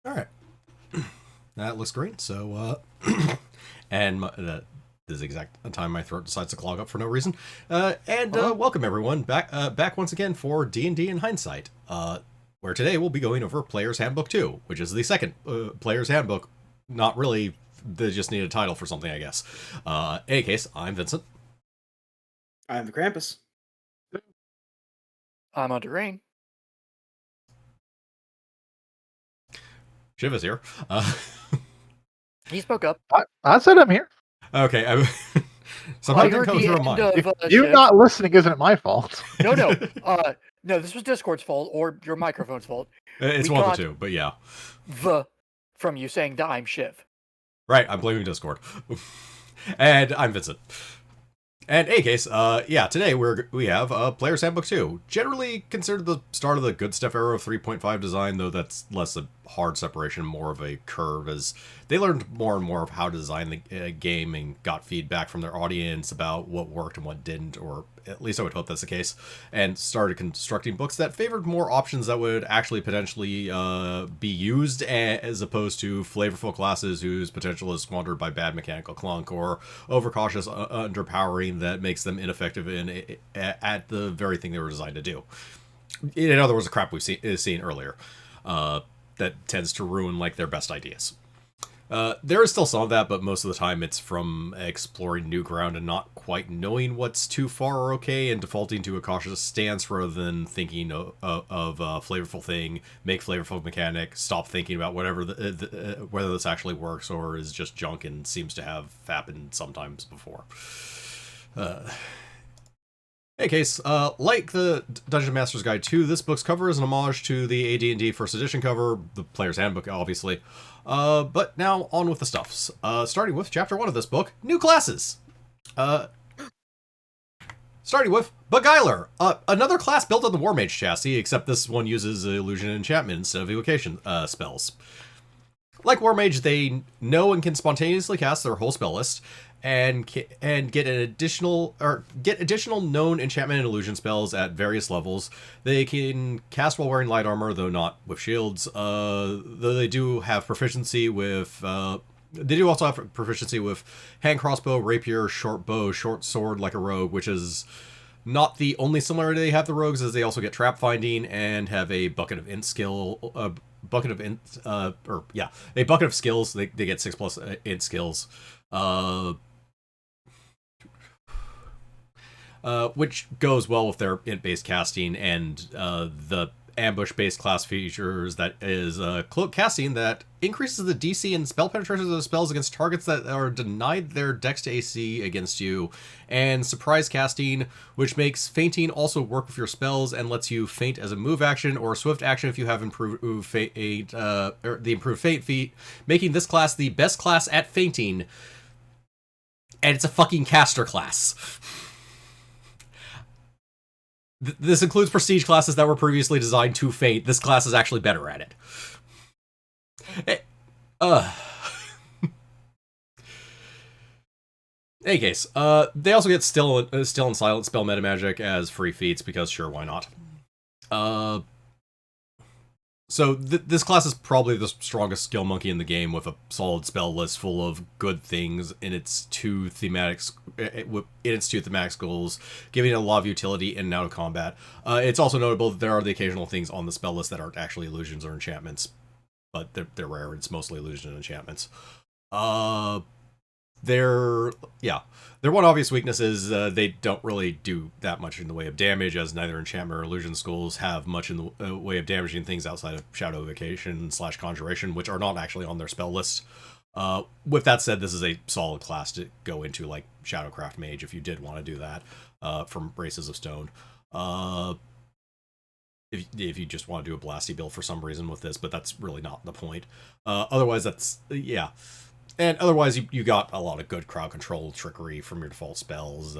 All right, that looks great. So, that is the exact time my throat decides to clog up for no reason. Welcome everyone back once again for D&D and Hindsight. Where today we'll be going over Player's Handbook 2, which is the second Player's Handbook. Not really. They just need a title for something, I guess. In any case, I'm Vincent. I'm the Krampus. I'm under rain. Shiv is here. He spoke up. I said I'm here. Okay. Somehow it didn't come through mine. If you not listening isn't my fault. No. No, this was Discord's fault or your microphone's fault. It's one of the two, but yeah. From you saying that I'm Shiv. Right, I'm blaming Discord. And I'm Vincent. And in any case, today we have Player's Handbook 2. Generally considered the start of the good stuff era of 3.5 design, though that's less a hard separation, more of a curve, as they learned more and more of how to design the game and got feedback from their audience about what worked and what didn't, or at least I would hope that's the case, and started constructing books that favored more options that would actually potentially be used, as opposed to flavorful classes whose potential is squandered by bad mechanical clunk or overcautious underpowering that makes them ineffective at the very thing they were designed to do. In other words, the crap we've seen earlier that tends to ruin like their best ideas. There is still some of that, but most of the time it's from exploring new ground and not quite knowing what's too far or okay, and defaulting to a cautious stance rather than thinking of a flavorful thing, make flavorful mechanic, stop thinking about whatever whether this actually works or is just junk and seems to have happened sometimes before. In any case, like the Dungeon Master's Guide 2, this book's cover is an homage to the AD&D First Edition cover, the Player's Handbook, obviously. But now, on with the stuffs. Starting with Chapter 1 of this book, New Classes! Starting with Beguiler, another class built on the War Mage chassis, except this one uses Illusion and Enchantment instead of Evocation spells. Like War Mage, they know and can spontaneously cast their whole spell list, and get additional known enchantment and illusion spells at various levels. They can cast while wearing light armor, though not with shields. Though they do have proficiency with. They do also have proficiency with hand crossbow, rapier, short bow, short sword like a rogue, which is not the only similarity they have to rogues, as they also get trap finding and have a bucket of int skill. A bucket of skills. They get 6+ int skills. Which goes well with their int-based casting and the ambush-based class features that is cloak casting that increases the DC and spell penetration of the spells against targets that are denied their dex to AC against you, and surprise casting, which makes fainting also work with your spells and lets you feint as a move action or a swift action if you have improved feint, the improved feint feat, making this class the best class at fainting, and it's a fucking caster class. This includes prestige classes that were previously designed to feint. This class is actually better at it. Any case, they also get still and silent spell meta magic as free feats because sure, why not? So this class is probably the strongest skill monkey in the game, with a solid spell list full of good things in its two thematic skills, giving it a lot of utility in and out of combat. It's also notable that there are the occasional things on the spell list that aren't actually illusions or enchantments, but they're rare. It's mostly illusions and enchantments. Their one obvious weakness is they don't really do that much in the way of damage, as neither enchantment or illusion schools have much in the way of damaging things outside of Shadow Evocation / Conjuration, which are not actually on their spell list. With that said, this is a solid class to go into, like Shadowcraft Mage, if you did want to do that, from Races of Stone. If you just want to do a blasty build for some reason with this, but that's really not the point. Otherwise, And otherwise, you got a lot of good crowd control trickery from your default spells,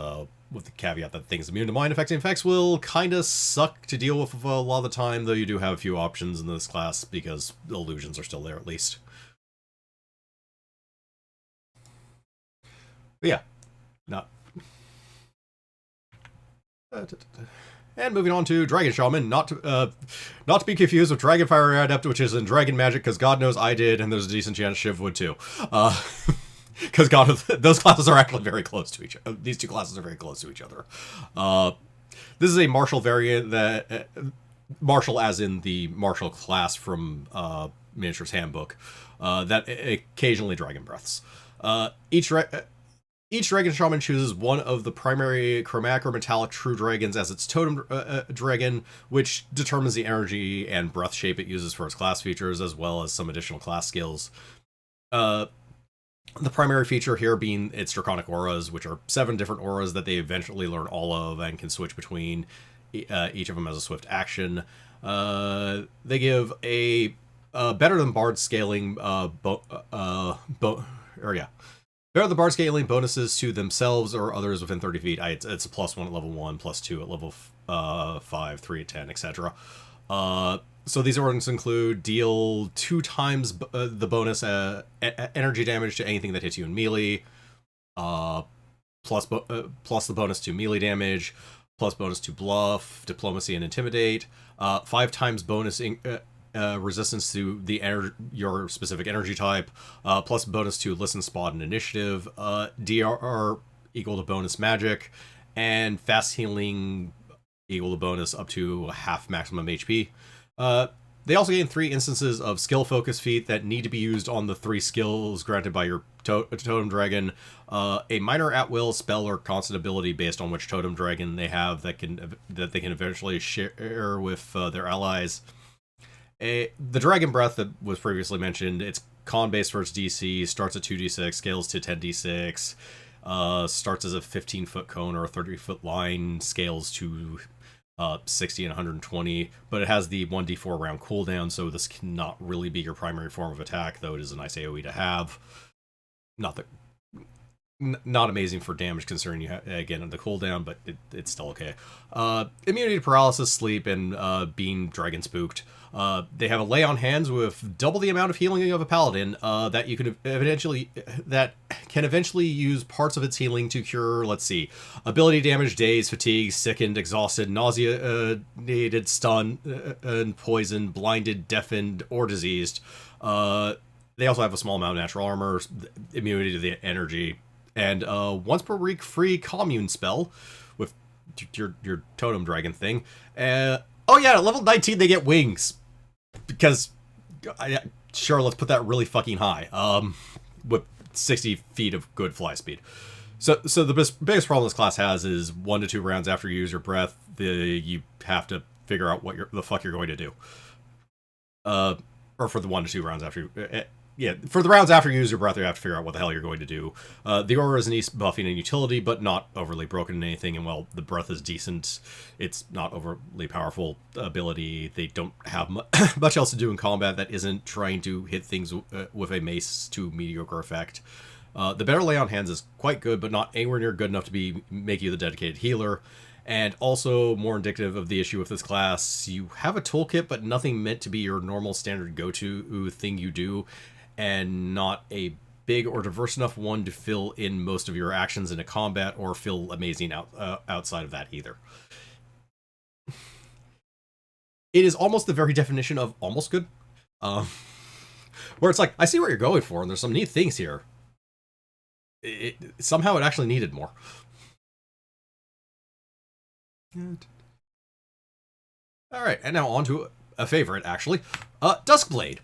with the caveat that things immune to mind affecting effects will kind of suck to deal with a lot of the time, though you do have a few options in this class because the illusions are still there at least. But yeah, not. And moving on to Dragon Shaman, not to be confused with Dragon Fire Adept, which is in Dragon Magic, because God knows I did, and there's a decent chance Shiv would too. Because those classes are actually very close to each other. These two classes are very close to each other. This is a martial variant that... martial as in the martial class from Miniatures Handbook, that occasionally dragon breaths. Each Dragon Shaman chooses one of the primary chromatic or metallic true dragons as its totem dragon, which determines the energy and breath shape it uses for its class features, as well as some additional class skills. The primary feature here being its draconic auras, which are 7 different auras that they eventually learn all of and can switch between each of them as a swift action. They give a better than Bard scaling better than Bard scaling bonuses to themselves or others within 30 feet. It's a +1 at level 1, +2 at level 5, 3 at 10, etc. So these orders include deal 2 times the bonus energy damage to anything that hits you in melee, plus the bonus to melee damage, plus bonus to bluff, diplomacy, and intimidate, 5 times bonus resistance to your specific energy type, plus bonus to listen, spot, and initiative, DRR equal to bonus magic, and fast healing equal to bonus up to half maximum HP. They also gain 3 instances of skill focus feat that need to be used on the 3 skills granted by your totem dragon, a minor at-will spell or constant ability based on which totem dragon they have that they can eventually share with their allies. The Dragon Breath that was previously mentioned, it's con-based for its DC, starts at 2d6, scales to 10d6, starts as a 15-foot cone or a 30-foot line, scales to 60 and 120, but it has the 1d4 round cooldown, so this cannot really be your primary form of attack, though it is a nice AoE to have. Not amazing for damage considering you have, again, the cooldown, but it's still okay. Immunity to paralysis, sleep, and being dragon spooked. They have a lay on hands with double the amount of healing of a paladin that can eventually use parts of its healing to cure, let's see, ability damage, dazed, fatigued, sickened, exhausted, nauseated, stunned, and poisoned, blinded, deafened, or diseased. They also have a small amount of natural armor, immunity to the energy, and once per week free commune spell with your totem dragon thing. Oh yeah, at level 19 they get wings. Because, sure, let's put that really fucking high. With 60 feet of good fly speed. So the biggest problem this class has is 1 to 2 rounds after you use your breath, you have to figure out what the fuck you're going to do. Or for the 1 to 2 rounds after you... for the rounds after you use your breath, you have to figure out what the hell you're going to do. The aura is nice buffing and utility, but not overly broken in anything, and while the breath is decent, it's not overly powerful ability. They don't have much else to do in combat that isn't trying to hit things with a mace to mediocre effect. The better lay on hands is quite good, but not anywhere near good enough to make you the dedicated healer. And also more indicative of the issue with this class, you have a toolkit, but nothing meant to be your normal standard go-to thing you do, and not a big or diverse enough one to fill in most of your actions in a combat or feel amazing outside of that either. It is almost the very definition of almost good. Where it's like, I see what you're going for, and there's some neat things here. Somehow it actually needed more. Alright, and now on to a favorite, actually. Duskblade.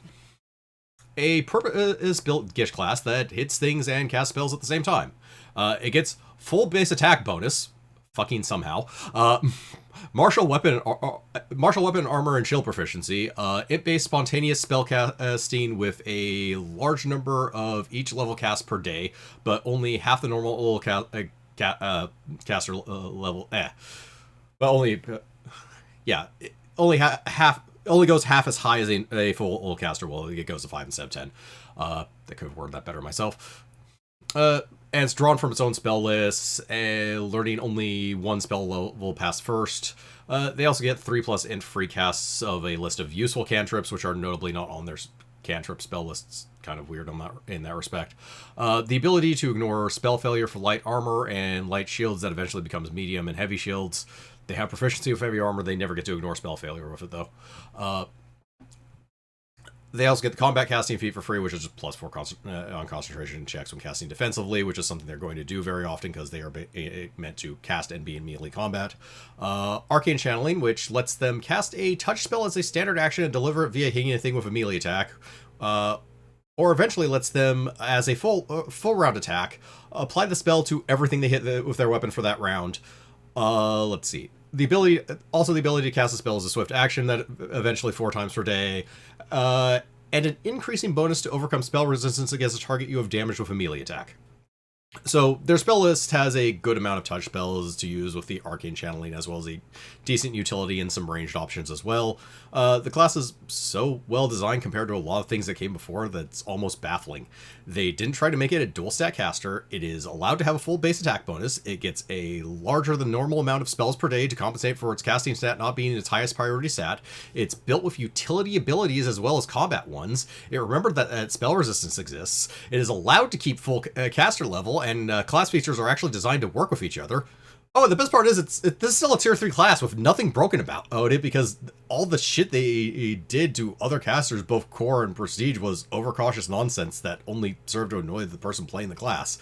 A purpose-built Gish class that hits things and casts spells at the same time. It gets full base attack bonus, fucking somehow. Martial weapon armor and shield proficiency. Int-based spontaneous spell casting with a large number of each level cast per day, but only half the normal caster level. But only, only half. Only goes half as high as a full old caster will. It goes to 5 instead of 10. I could have worded that better myself. And it's drawn from its own spell list, learning only 1 spell level past first. They also get 3+ int free casts of a list of useful cantrips, which are notably not on their cantrip spell lists. Kind of weird in that respect. The ability to ignore spell failure for light armor and light shields that eventually becomes medium and heavy shields. They have proficiency with heavy armor. They never get to ignore spell failure with it, though. They also get the combat casting feat for free, which is just +4 on concentration checks when casting defensively, which is something they're going to do very often because they are meant to cast and be in melee combat. Arcane Channeling, which lets them cast a touch spell as a standard action and deliver it via hitting anything with a melee attack. Or eventually lets them, as a full round attack, apply the spell to everything they hit with their weapon for that round. Let's see. The ability to cast a spell is a swift action that eventually 4 times per day, and an increasing bonus to overcome spell resistance against a target you have damaged with a melee attack. So their spell list has a good amount of touch spells to use with the Arcane Channeling, as well as a decent utility and some ranged options as well. The class is so well designed compared to a lot of things that came before that's almost baffling. They didn't try to make it a dual stat caster. It is allowed to have a full base attack bonus. It gets a larger than normal amount of spells per day to compensate for its casting stat not being its highest priority stat. It's built with utility abilities as well as combat ones. It remembered that spell resistance exists. It is allowed to keep full caster level, and class features are actually designed to work with each other. Oh, and the best part is this is still a tier 3 class with nothing broken about it, because all the shit they did to other casters, both core and prestige, was overcautious nonsense that only served to annoy the person playing the class.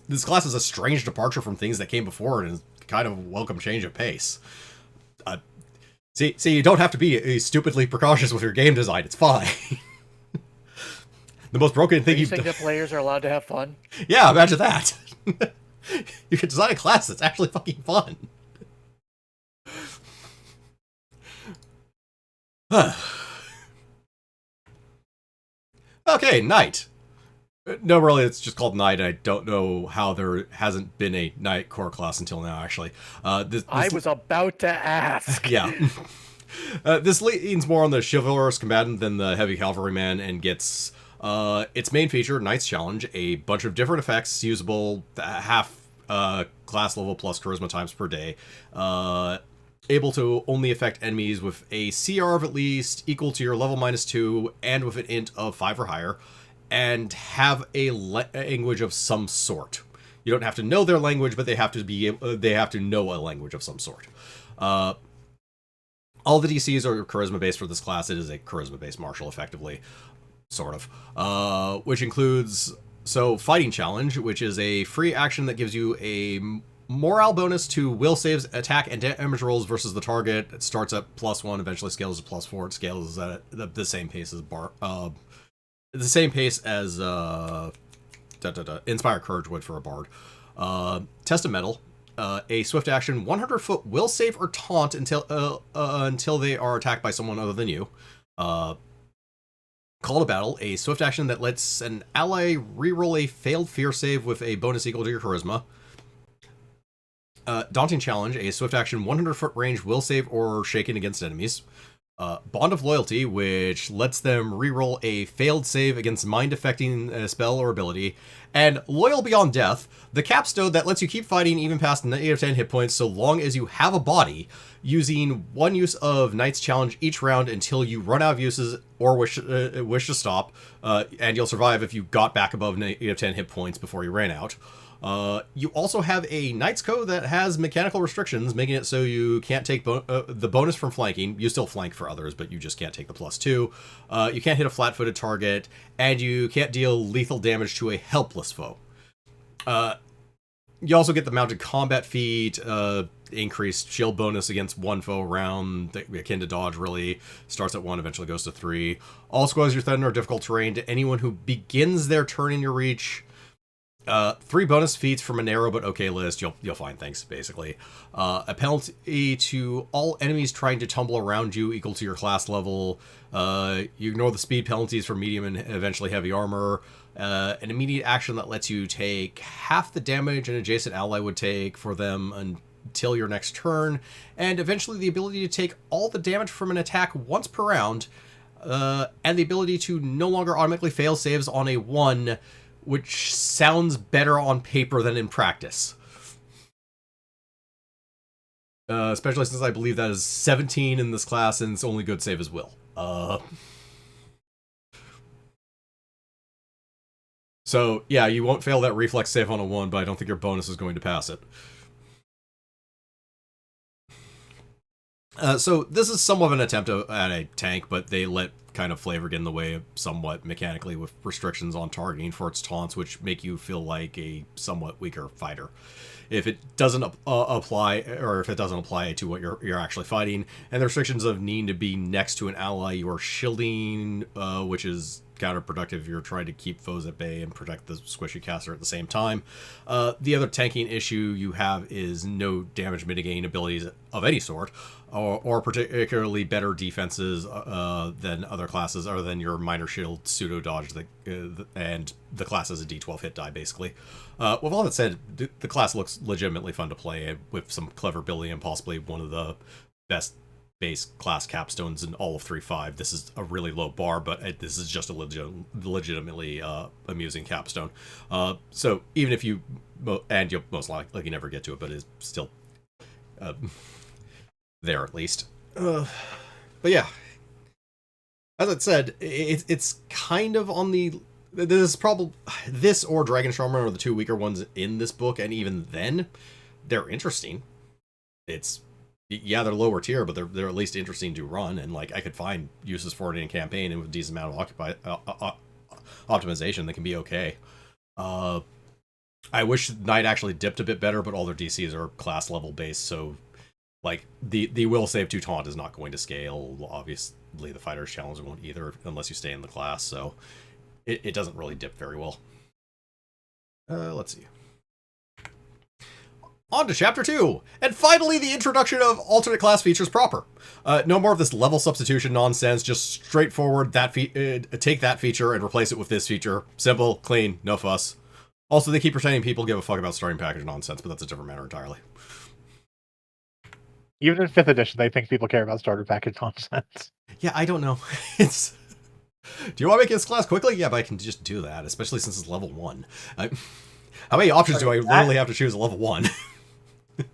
This class is a strange departure from things that came before and is kind of a welcome change of pace. See, you don't have to be stupidly precautious with your game design. It's fine. The most broken thing you think that players are allowed to have fun? Yeah, imagine that. You could design a class that's actually fucking fun. Okay, Knight. No, really, it's just called Knight. I don't know how there hasn't been a Knight core class until now, actually. I was about to ask. Yeah. This leans more on the chivalrous combatant than the heavy cavalryman, and gets its main feature, Knight's Challenge, a bunch of different effects usable half class level plus charisma times per day. Able to only affect enemies with a CR of at least equal to your level -2 and with an int of 5 or higher, and have a language of some sort. You don't have to know their language, but they have to know a language of some sort. All the DCs are charisma based for this class. It is a charisma based martial, effectively. Sort of. Which includes, Fighting Challenge, which is a free action that gives you a morale bonus to will saves, attack, and damage rolls versus the target. It starts at +1, eventually scales to +4. It scales at the same pace as Inspire Courage would for a bard. Test of Metal. A swift action, 100-foot will save or taunt until they are attacked by someone other than you. Call to Battle, a swift action that lets an ally reroll a failed fear save with a bonus equal to your charisma. Daunting Challenge, a swift action, 100-foot range will save or shaken against enemies. Bond of Loyalty, which lets them reroll a failed save against mind-affecting spell or ability. And Loyal Beyond Death, the capstone that lets you keep fighting even past -10 hit points so long as you have a body, using 1 use of Knight's Challenge each round until you run out of uses or wish to stop, and you'll survive if you got back above -10 hit points before you ran out. You also have a Knight's Code that has mechanical restrictions, making it so you can't take the bonus from flanking. You still flank for others, but you just can't take the +2. You can't hit a flat-footed target, and you can't deal lethal damage to a helpless foe. You also get the Mounted Combat feat, increased shield bonus against 1 foe round, akin to dodge, really. Starts at 1, eventually goes to 3. All squads you're threatened are difficult terrain to anyone who begins their turn in your reach. 3 bonus feats from a narrow but okay list. You'll find things, basically. A penalty to all enemies trying to tumble around you equal to your class level. You ignore the speed penalties for medium and eventually heavy armor. An immediate action that lets you take half the damage an adjacent ally would take for them until your next turn. And eventually the ability to take all the damage from an attack once per round. And the ability to no longer automatically fail saves on a 1, which sounds better on paper than in practice. Especially since I believe that is 17 in this class, and its only good save is will. So, yeah, you won't fail that reflex save on a 1, but I don't think your bonus is going to pass it. So this is somewhat of an attempt at a tank, but they let kind of flavor get in the way somewhat mechanically with restrictions on targeting for its taunts, which make you feel like a somewhat weaker fighter. If it doesn't apply, or if it doesn't apply to what you're actually fighting, and the restrictions of needing to be next to an ally you are shielding, which is counterproductive if you're trying to keep foes at bay and protect the squishy caster at the same time. The other tanking issue you have is no damage mitigating abilities of any sort, or particularly better defenses than other classes, other than your minor shield pseudo dodge, and the class has a D12 hit die basically. With all that said, the class looks legitimately fun to play with some clever ability and possibly one of the best base class capstones in all of 3.5. This is a really low bar, but this is just a legitimately amusing capstone. So even if you, and you'll most likely never get to it, but it's still there at least. But yeah, as I said, it's kind of on the... This or Dragon Charmer are the two weaker ones in this book, and even then, they're interesting. Yeah, they're lower tier, but they're at least interesting to run, and like I could find uses for it in campaign, and with a decent amount of optimization, they can be okay. I wish Knight actually dipped a bit better, but all their DCs are class level based, so like the will save 2 taunt is not going to scale. Obviously, the fighter's challenge won't either unless you stay in the class, so it doesn't really dip very well. Let's see. On to Chapter 2, and finally the introduction of alternate class features proper. No more of this level substitution nonsense, just straightforward, take that feature and replace it with this feature. Simple, clean, no fuss. Also, they keep pretending people give a fuck about starting package nonsense, but that's a different matter entirely. Even in 5th edition, they think people care about starter package nonsense. Yeah, I don't know. Do you want to make this class quickly? Yeah, but I can just do that, especially since it's level 1. How many options do I literally have to choose at level 1?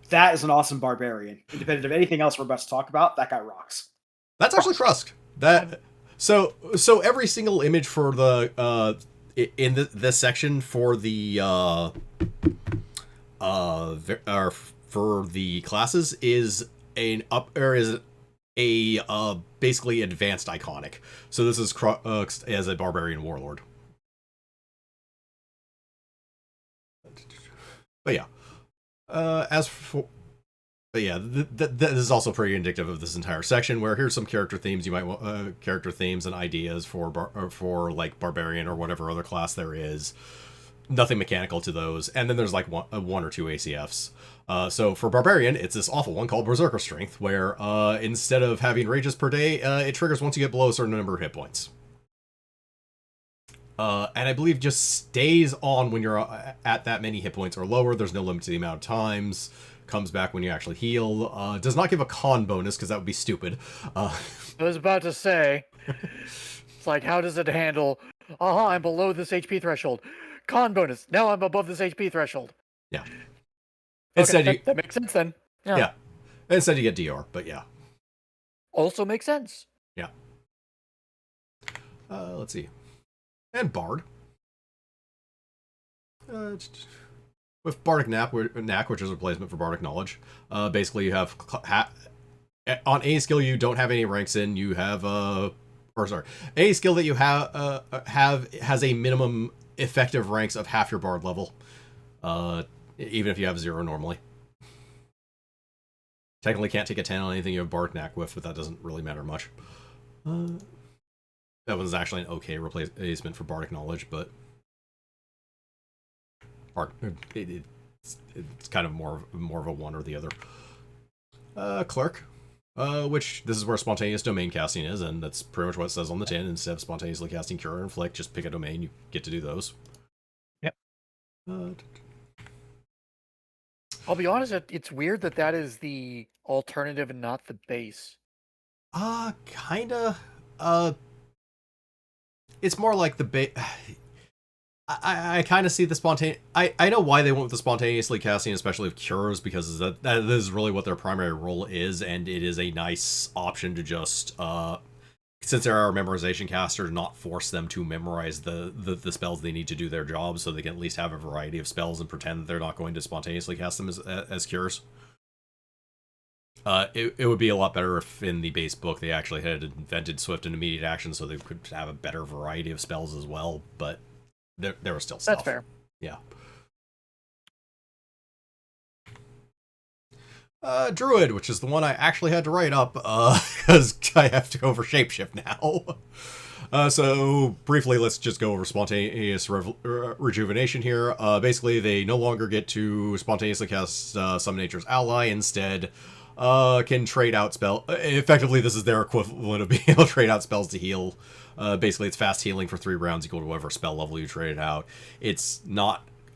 That is an awesome barbarian. Independent of anything else we're about to talk about, that guy rocks. That's actually Krusk. So every single image for the in this section for the for the classes is basically advanced iconic. So this is Krusk as a barbarian warlord. But yeah. But yeah, this is also pretty indicative of this entire section. Where here's some character themes you might want, character themes and ideas for like barbarian or whatever other class there is. Nothing mechanical to those, and then there's like one or two ACFs. So for barbarian, it's this awful one called Berserker Strength, where instead of having rages per day, it triggers once you get below a certain number of hit points. And I believe just stays on when you're at that many hit points or lower. There's no limit to the amount of times. Comes back when you actually heal. Does not give a con bonus, because that would be stupid. I was about to say, it's like, how does it handle, I'm below this HP threshold. Con bonus, now I'm above this HP threshold. Yeah. Okay, Instead, that makes sense then. Yeah. Instead you get DR, but yeah. Also makes sense. Yeah. Let's see. And Bard. With Bardic Knack, which is a replacement for Bardic Knowledge. Basically, you have... on any skill you don't have any ranks in, you have... any skill that you have has a minimum effective ranks of half your Bard level. Even if you have 0 normally. Technically can't take a 10 on anything you have Bardic Knack with, but that doesn't really matter much. That was actually an okay replacement for Bardic Knowledge, but it's kind of more of a one or the other. Clerk, which this is where spontaneous domain casting is, and that's pretty much what it says on the tin. Instead of spontaneously casting Cure or Inflict, just pick a domain, you get to do those. Yep. I'll be honest, it's weird that is the alternative and not the base. Kinda. It's more like the base. I kind of see the spontaneous... I know why they went with the spontaneously casting, especially of cures, because that is really what their primary role is, and it is a nice option to just, since there are memorization casters, not force them to memorize the spells they need to do their job, so they can at least have a variety of spells and pretend that they're not going to spontaneously cast them as cures. It would be a lot better if in the base book they actually had invented swift and immediate action so they could have a better variety of spells as well, but there was still stuff. That's fair. Yeah. Druid, which is the one I actually had to write up, because I have to go over Shapeshift now. So, briefly, let's just go over Spontaneous Rejuvenation here. Basically, they no longer get to spontaneously cast some nature's ally. Instead, can trade out spell. Effectively, this is their equivalent of being able to trade out spells to heal. Basically, it's fast healing for 3 rounds equal to whatever spell level you traded out. It's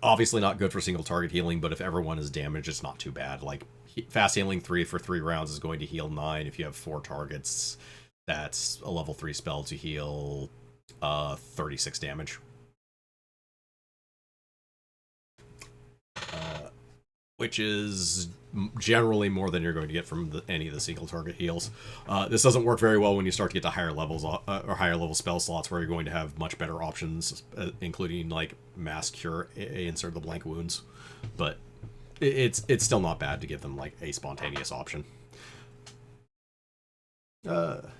obviously not good for single target healing, but if everyone is damaged, it's not too bad. Like, fast healing 3 for 3 rounds is going to heal 9. If you have 4 targets, that's a level 3 spell to heal 36 damage. Which is generally more than you're going to get from any of the single target heals. This doesn't work very well when you start to get to higher levels or higher level spell slots where you're going to have much better options, including like Mass Cure, insert the blank wounds. But it's still not bad to give them like a spontaneous option.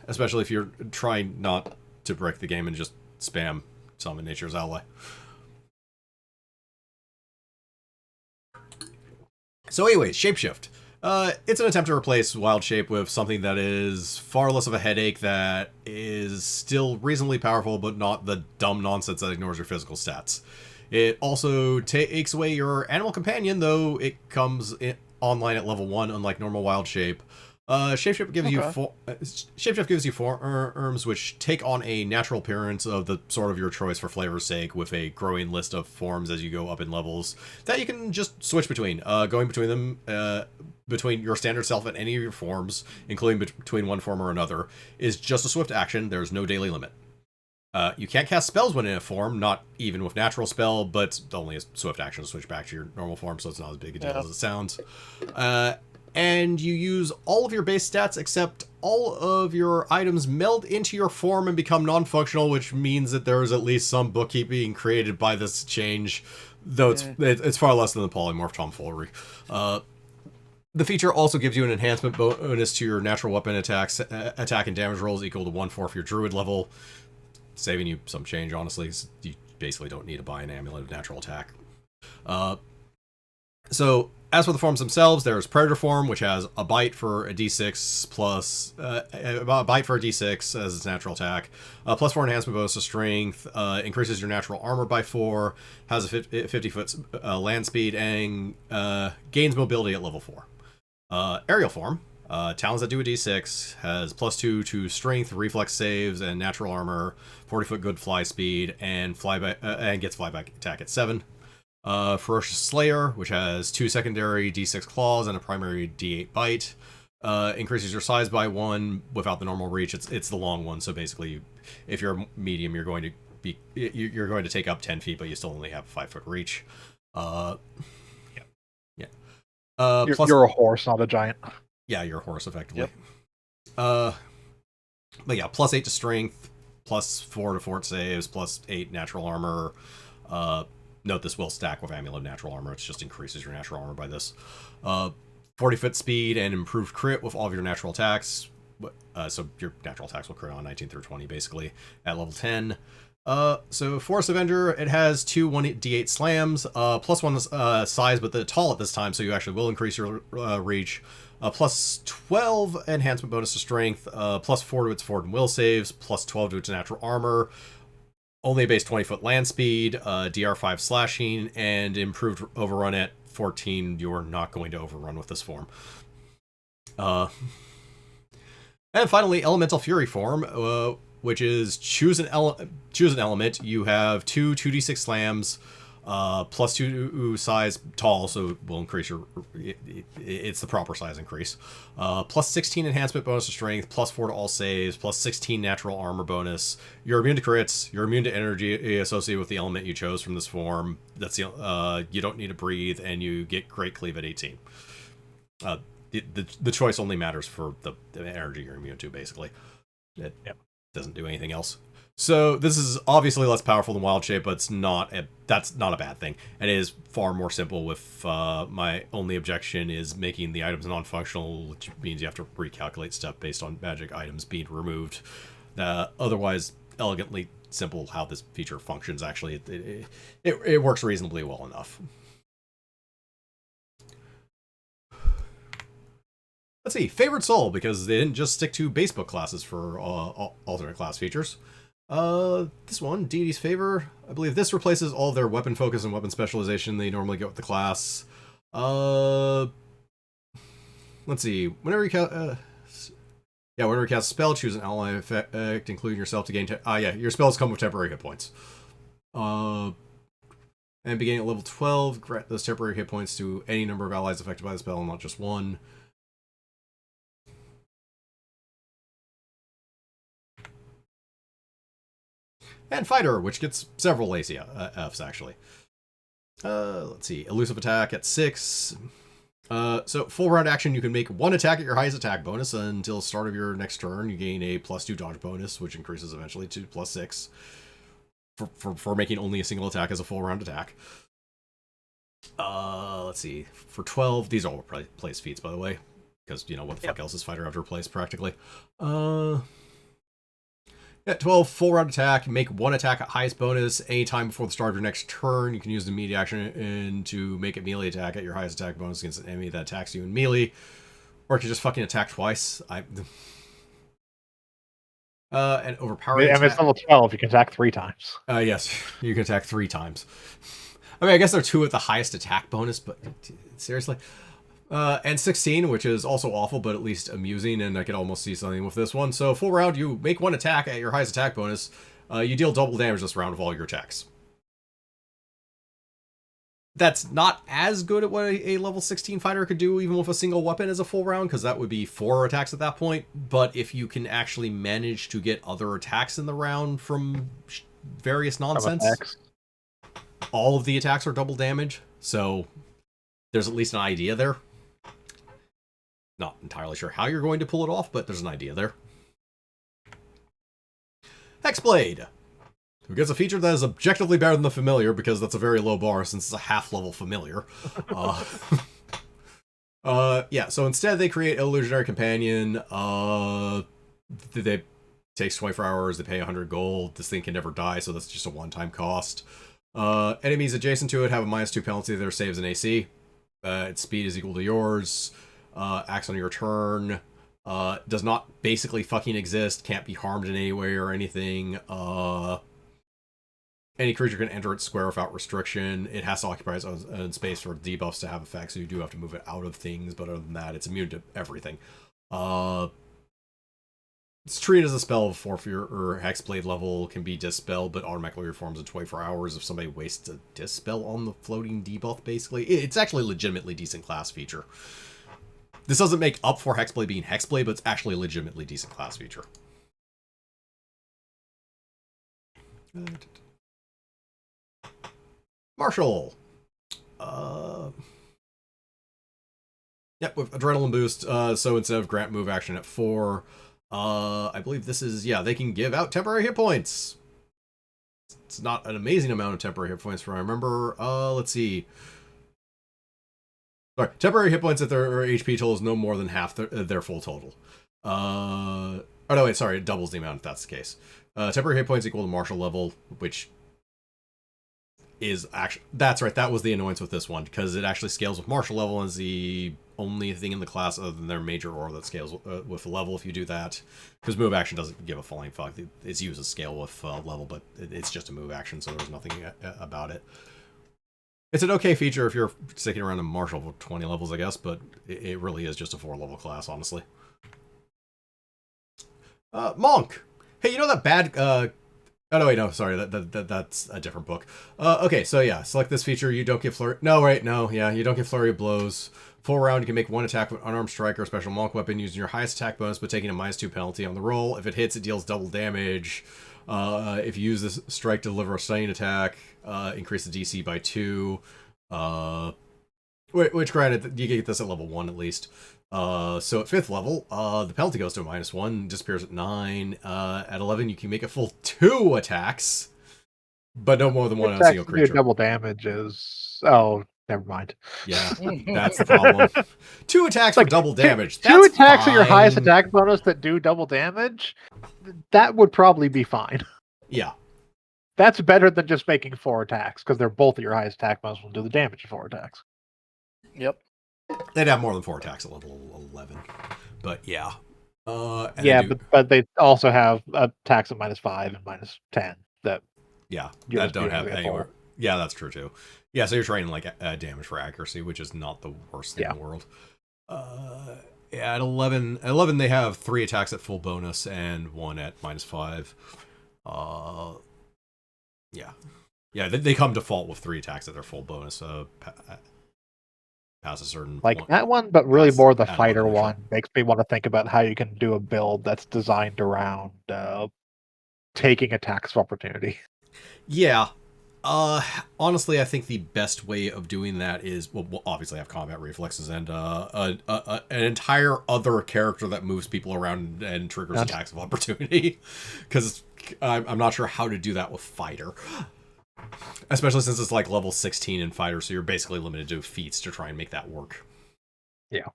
Especially if you're trying not to break the game and just spam Summon Nature's Ally. So anyways, Shapeshift. It's an attempt to replace Wild Shape with something that is far less of a headache, that is still reasonably powerful, but not the dumb nonsense that ignores your physical stats. It also takes away your animal companion, though it comes online at level 1, unlike normal Wild Shape. Shapeshift gives Shapeshift gives you forms which take on a natural appearance of the sort of your choice for flavor's sake, with a growing list of forms as you go up in levels that you can just switch between. Going between them, between your standard self and any of your forms, including between one form or another, is just a swift action. There's no daily limit. You can't cast spells when in a form, not even with natural spell, but only a swift action to switch back to your normal form, so it's not as big a deal as it sounds. And you use all of your base stats except all of your items meld into your form and become non-functional, which means that there is at least some bookkeeping created by this change, though it's far less than the polymorph tomfoolery. The feature also gives you an enhancement bonus to your natural weapon attacks, attack and damage rolls equal to 1/4 for your druid level, saving you some change, honestly. You basically don't need to buy an amulet of natural attack. So, as for the forms themselves, there's Predator form, which has a bite for a d6 plus a bite for a d6 as its natural attack, +4 enhancement bonus to strength, increases your natural armor by 4, has a 50-foot land speed, and gains mobility at level 4. Aerial form, talons that do a d6, has +2 to strength, reflex saves, and natural armor, 40-foot good fly speed, and and gets flyback attack at 7. Ferocious Slayer, which has 2 secondary d6 claws and a primary d8 bite, increases your size by 1 without the normal reach. It's the long one, so basically, if you're medium, you're going to take up 10 feet, but you still only have 5-foot reach. Yeah. You're a horse, not a giant. Yeah, you're a horse, effectively. Yep. But yeah, +8 to strength, +4 to fort saves, +8 natural armor. Note this will stack with Amulet of Natural Armor. It just increases your natural armor by this. 40-foot speed and improved crit with all of your natural attacks. So your natural attacks will crit on 19 through 20, basically, at level 10. So Forest Avenger, it has 2 1d8 slams, +1 size, but they're tall at this time, so you actually will increase your reach. +12 enhancement bonus to strength, +4 to its fort and will saves, +12 to its natural armor. Only a base 20-foot land speed, DR5 slashing, and improved overrun at 14. You're not going to overrun with this form. And finally, Elemental Fury form, which is choose an element. You have 2 2d6 slams, +2 size tall, so it will increase your. It's the proper size increase. +16 enhancement bonus to strength, +4 to all saves, +16 natural armor bonus. You're immune to crits. You're immune to energy associated with the element you chose from this form. That's the you don't need to breathe, and you get great cleave at 18. The choice only matters for the energy you're immune to, basically. Yep. Doesn't do anything else. So this is obviously less powerful than Wild Shape, but that's not a bad thing. And it is far more simple with my only objection is making the items non-functional, which means you have to recalculate stuff based on magic items being removed. Otherwise, elegantly simple how this feature functions, actually. It works reasonably well enough. Let's see, favorite soul, because they didn't just stick to basebook classes for alternate class features. This one, Deity's Favor. I believe this replaces all of their weapon focus and weapon specialization they normally get with the class. Let's see, whenever you cast a spell, choose an ally effect, including yourself to gain. Your spells come with temporary hit points. And beginning at level 12, grant those temporary hit points to any number of allies affected by the spell, not just one. And Fighter, which gets several AC Fs, actually. Let's see. Elusive attack at 6. So, full round action, you can make one attack at your highest attack bonus until start of your next turn. You gain a +2 dodge bonus, which increases eventually to +6 for making only a single attack as a full round attack. Let's see. For 12, these are all place feats, by the way. Because, what the fuck else is Fighter have to replace, practically. At 12, full round attack, make one attack at highest bonus anytime before the start of your next turn. You can use the immediate action to make a melee attack at your highest attack bonus against an enemy that attacks you in melee. Or you can just fucking attack twice. And overpowering And it's level 12, you can attack 3 times. Yes, you can attack 3 times. I mean, I guess they're 2 at the highest attack bonus, but seriously? And 16, which is also awful, but at least amusing, and I could almost see something with this one. So, full round, you make one attack at your highest attack bonus. You deal double damage this round of all your attacks. That's not as good at what a level 16 fighter could do, even with a single weapon as a full round, because that would be 4 attacks at that point. But if you can actually manage to get other attacks in the round from various nonsense, all of the attacks are double damage. So, there's at least an idea there. Not entirely sure how you're going to pull it off, but there's an idea there. Hexblade, who gets a feature that is objectively better than the familiar, because that's a very low bar since it's a half-level familiar. Yeah, so instead they create Illusionary Companion. They takes 24 hours, they pay 100 gold. This thing can never die, so that's just a one-time cost. Enemies adjacent to it have a -2 penalty to their saves and AC. Its speed is equal to yours. Acts on your turn. Does not basically fucking exist. Can't be harmed in any way or anything. Any creature can enter its square without restriction. It has to occupy its own space for debuffs to have effect, so you do have to move it out of things, but other than that, it's immune to everything. It's treated as a spell before your Hexblade level can be dispelled, but automatically reforms in 24 hours if somebody wastes a dispel on the floating debuff, basically. It's actually a legitimately decent class feature. This doesn't make up for Hexblade being Hexblade, but it's actually a legitimately decent class feature. Marshall. Yep, with Adrenaline Boost, so instead of grant move action at 4, I believe this is, they can give out temporary hit points. It's not an amazing amount of temporary hit points from I remember. Let's see. Sorry, temporary hit points at their HP total is no more than half their full total. Oh no, wait, sorry, it doubles the amount if that's the case. Temporary hit points equal to martial level, which is actually, that's right, that was the annoyance with this one, because it actually scales with martial level and is the only thing in the class other than their major aura that scales with level if you do that. Because move action doesn't give a flying fuck. It's used as scale with level, but it's just a move action, so there's nothing about it. It's an okay feature if you're sticking around in martial for 20 levels, I guess, but it really is just a 4-level class, honestly. Monk! Hey, you know that bad... Oh, no, wait, no, sorry, that's a different book. Okay, so yeah, select this feature, you don't get flurry... No, wait, no, yeah, you don't get flurry of blows. Full round, you can make one attack with unarmed strike or special monk weapon using your highest attack bonus, but taking a -2 penalty on the roll. If it hits, it deals double damage. If you use this strike to deliver a stunning attack, increase the DC by 2. Which granted, you get this at level 1 at least. So at 5th level, the penalty goes to -1, disappears at 9. At 11, you can make a full 2 attacks, but no more than one on a single creature. Double damage is... Oh, never mind. Yeah, that's the problem. 2 attacks for double damage. Two That's attacks at your highest fine. attack bonus that do double damage, that would probably be fine. Yeah. That's better than just making 4 attacks, because they're both at your highest attack bonus will do the damage of 4 attacks. Yep. They'd have more than 4 attacks at level 11. But yeah. Yeah, but they also have attacks at -5 and -10 that that don't have anywhere. Yeah, that's true too. Yeah, so you're training like damage for accuracy, which is not the worst thing in the world. At 11 they have 3 attacks at full bonus and 1 at -5. Yeah, they come default with 3 attacks at their full bonus. Pass a certain like that one, but really pass more the at fighter 11 one makes me want to think about how you can do a build that's designed around taking attacks of opportunity. Yeah. Honestly, I think the best way of doing that is, well obviously have combat reflexes and an entire other character that moves people around and triggers attacks of opportunity. Because I'm not sure how to do that with fighter. Especially since it's like level 16 in fighter, so you're basically limited to feats to try and make that work. Yeah.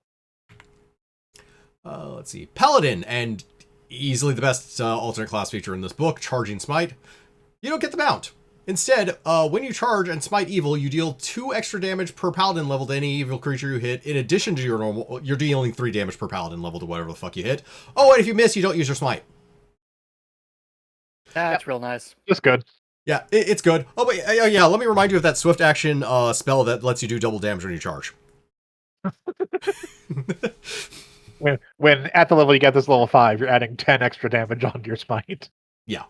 Let's see. Paladin, and easily the best alternate class feature in this book, Charging Smite. You don't get the mount. Instead, when you charge and smite evil, you deal 2 extra damage per paladin level to any evil creature you hit. In addition to your normal, you're dealing 3 damage per paladin level to whatever the fuck you hit. Oh, and if you miss, you don't use your smite. That's real nice. That's good. Yeah, it's good. Oh, but yeah, let me remind you of that swift action spell that lets you do double damage when you charge. When at the level you get this level 5, you're adding 10 extra damage onto your smite. Yeah.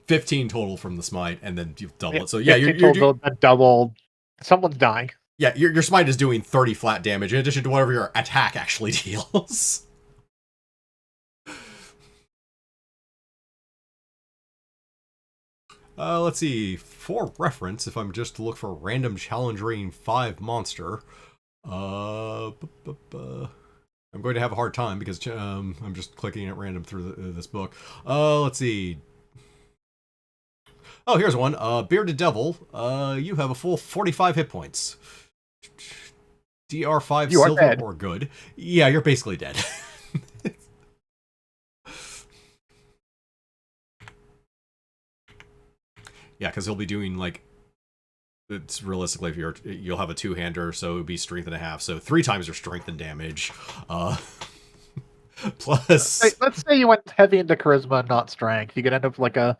15 total from the smite, and then you double it. So yeah, you're double. Someone's dying. Yeah, your smite is doing 30 flat damage in addition to whatever your attack actually deals. Let's see. For reference, if I'm just to look for a random challenge rating 5 monster, I'm going to have a hard time because I'm just clicking at random through this book. Let's see. Oh, here's one. Bearded Devil. You have a full 45 hit points. DR5 You are silver dead. or good. Yeah, you're basically dead. Yeah, because he'll be doing like, it's realistically if you'll have a 2-hander, so it would be strength and a half, so 3 times your strength and damage. Plus, let's say you went heavy into charisma, not strength. You could end up like a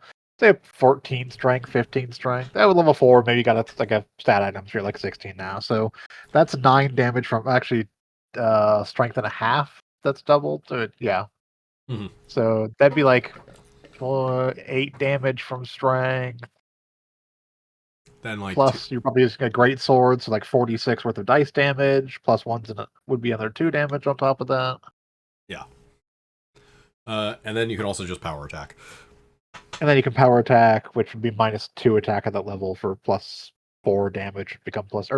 14 strength, 15 strength. That would level 4. Maybe you got a stat item. So you're like 16 now. So that's 9 damage from actually strength and a half. That's doubled. So yeah. Mm-hmm. So that'd be like 8 damage from strength. Then like plus you're probably using a great sword, so like 46 worth of dice damage. Plus one's would be another 2 damage on top of that. Yeah. And then you can also just power attack. And then you can power attack, which would be -2 attack at that level for +4 damage, become plus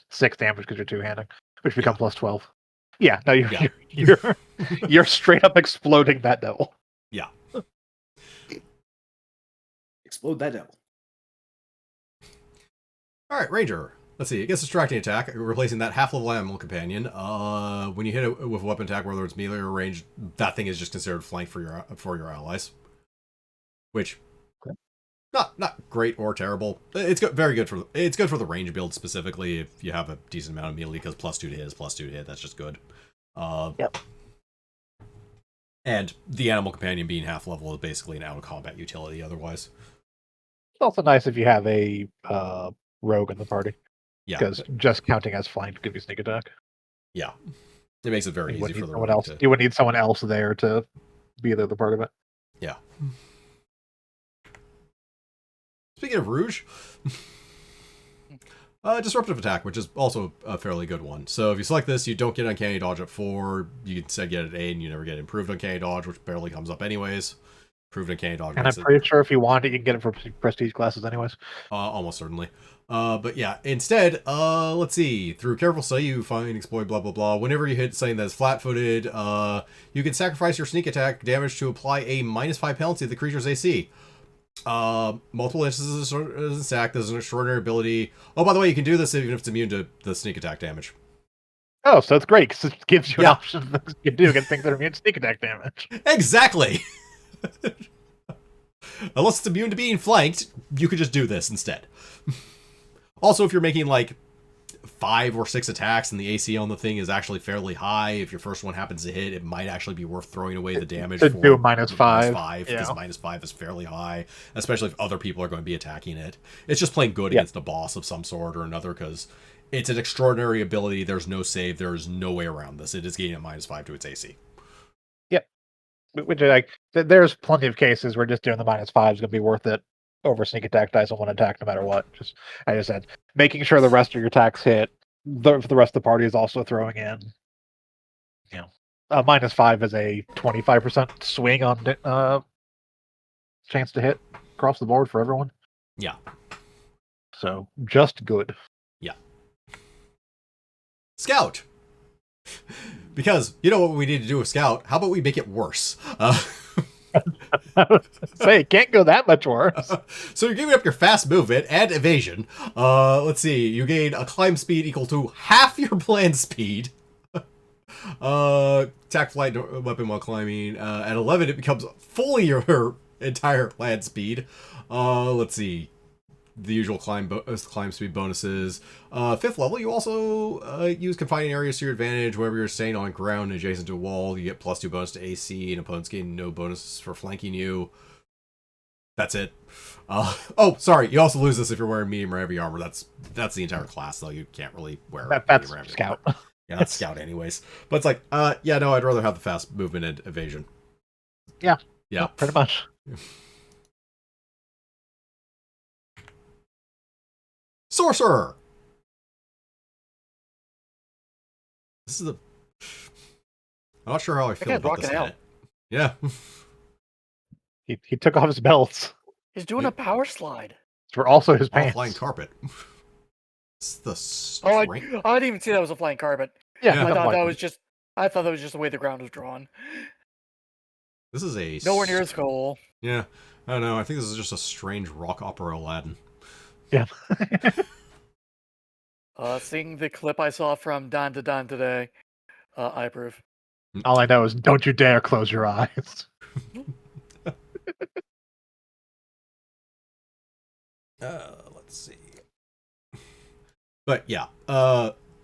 6 damage because you're 2-handing, which become +12. Yeah, no, you're straight up exploding that devil. Yeah. Explode that devil. All right, Ranger. Let's see. It gets distracting attack, replacing that half-level animal companion. When you hit it with a weapon attack, whether it's melee or ranged, that thing is just considered flank for your allies. Which, not great or terrible. It's very good for the range build specifically if you have a decent amount of melee because +2 to hit is +2 to hit. That's just good. Yep. And the animal companion being half level is basically an out of combat utility. Otherwise, it's also nice if you have a rogue in the party. Yeah, because just counting as flank gives you sneak attack. Yeah, it makes it very easy for the someone else. You would need someone else there to be the part of it. Yeah. Speaking of Rouge, disruptive attack, which is also a fairly good one. So if you select this, you don't get uncanny dodge at 4. You can instead get it at 8, and you never get improved uncanny dodge, which barely comes up anyways. Proven Uncanny Dog And makes I'm it pretty sure if you want it, you can get it for prestige classes anyways. almost certainly. But yeah, instead, let's see. Through careful study, you find, exploit, blah, blah, blah. Whenever you hit something that's flat-footed, you can sacrifice your sneak attack damage to apply a -5 penalty to the creature's AC. Multiple instances as a stack. There's an extraordinary ability. Oh, by the way, you can do this even if it's immune to the sneak attack damage. Oh, so it's great because it gives you an Yeah. option of things you can do against things that are immune to sneak attack damage. Exactly! Unless it's immune to being flanked, you could just do this instead. Also, if you're making like 5 or 6 attacks and the AC on the thing is actually fairly high, if your first one happens to hit, it might actually be worth throwing away the damage To for do -5, because yeah. -5 is fairly high, especially if other people are going to be attacking it. It's just plain good against a boss of some sort or another because it's an extraordinary ability. There's no save. There's no way around this. It is getting a -5 to its AC. Which are like, there's plenty of cases where just doing the -5 is going to be worth it over sneak attack dice on one attack, no matter what. Just, I just said, making sure the rest of your attacks hit. The rest of the party is also throwing in. You know, -5 is a 25% swing on chance to hit across the board for everyone. Yeah. So just good. Scout! Because, you know what we need to do with Scout? How about we make it worse? Say, it can't go that much worse. So you're giving up your fast movement and evasion. Let's see. You gain a climb speed equal to half your planned speed. Attack, flight, weapon while climbing. At 11, it becomes fully your entire planned speed. Let's see. The usual climb speed bonuses. 5th level, you also use confining areas to your advantage. Wherever you're staying on ground adjacent to a wall, you get +2 bonus to AC, and opponents gain no bonuses for flanking you. That's it. Oh, sorry. You also lose this if you're wearing medium or heavy armor. That's the entire class, though. You can't really wear That's medium or heavy Scout. armor. Yeah, that's Scout anyways. But it's like, yeah, no, I'd rather have the fast movement and evasion. Yeah. Yeah. Pretty much. Sorcerer! This is the... I'm not sure how I feel guy's about this rocking out. edit. Yeah. He took off his belts. He's doing a power slide. For also his On a pants. flying carpet. It's the Oh, strength. I didn't even see that was a flying carpet. Yeah. I thought like that it. was just. I thought that was just the way the ground was drawn. This is a... Nowhere near as cool. Yeah. I don't know. I think this is just a strange rock opera Aladdin. Yeah. Seeing the clip I saw from Don to Don today, I approve. All I know is don't you dare close your eyes. Let's see. But yeah.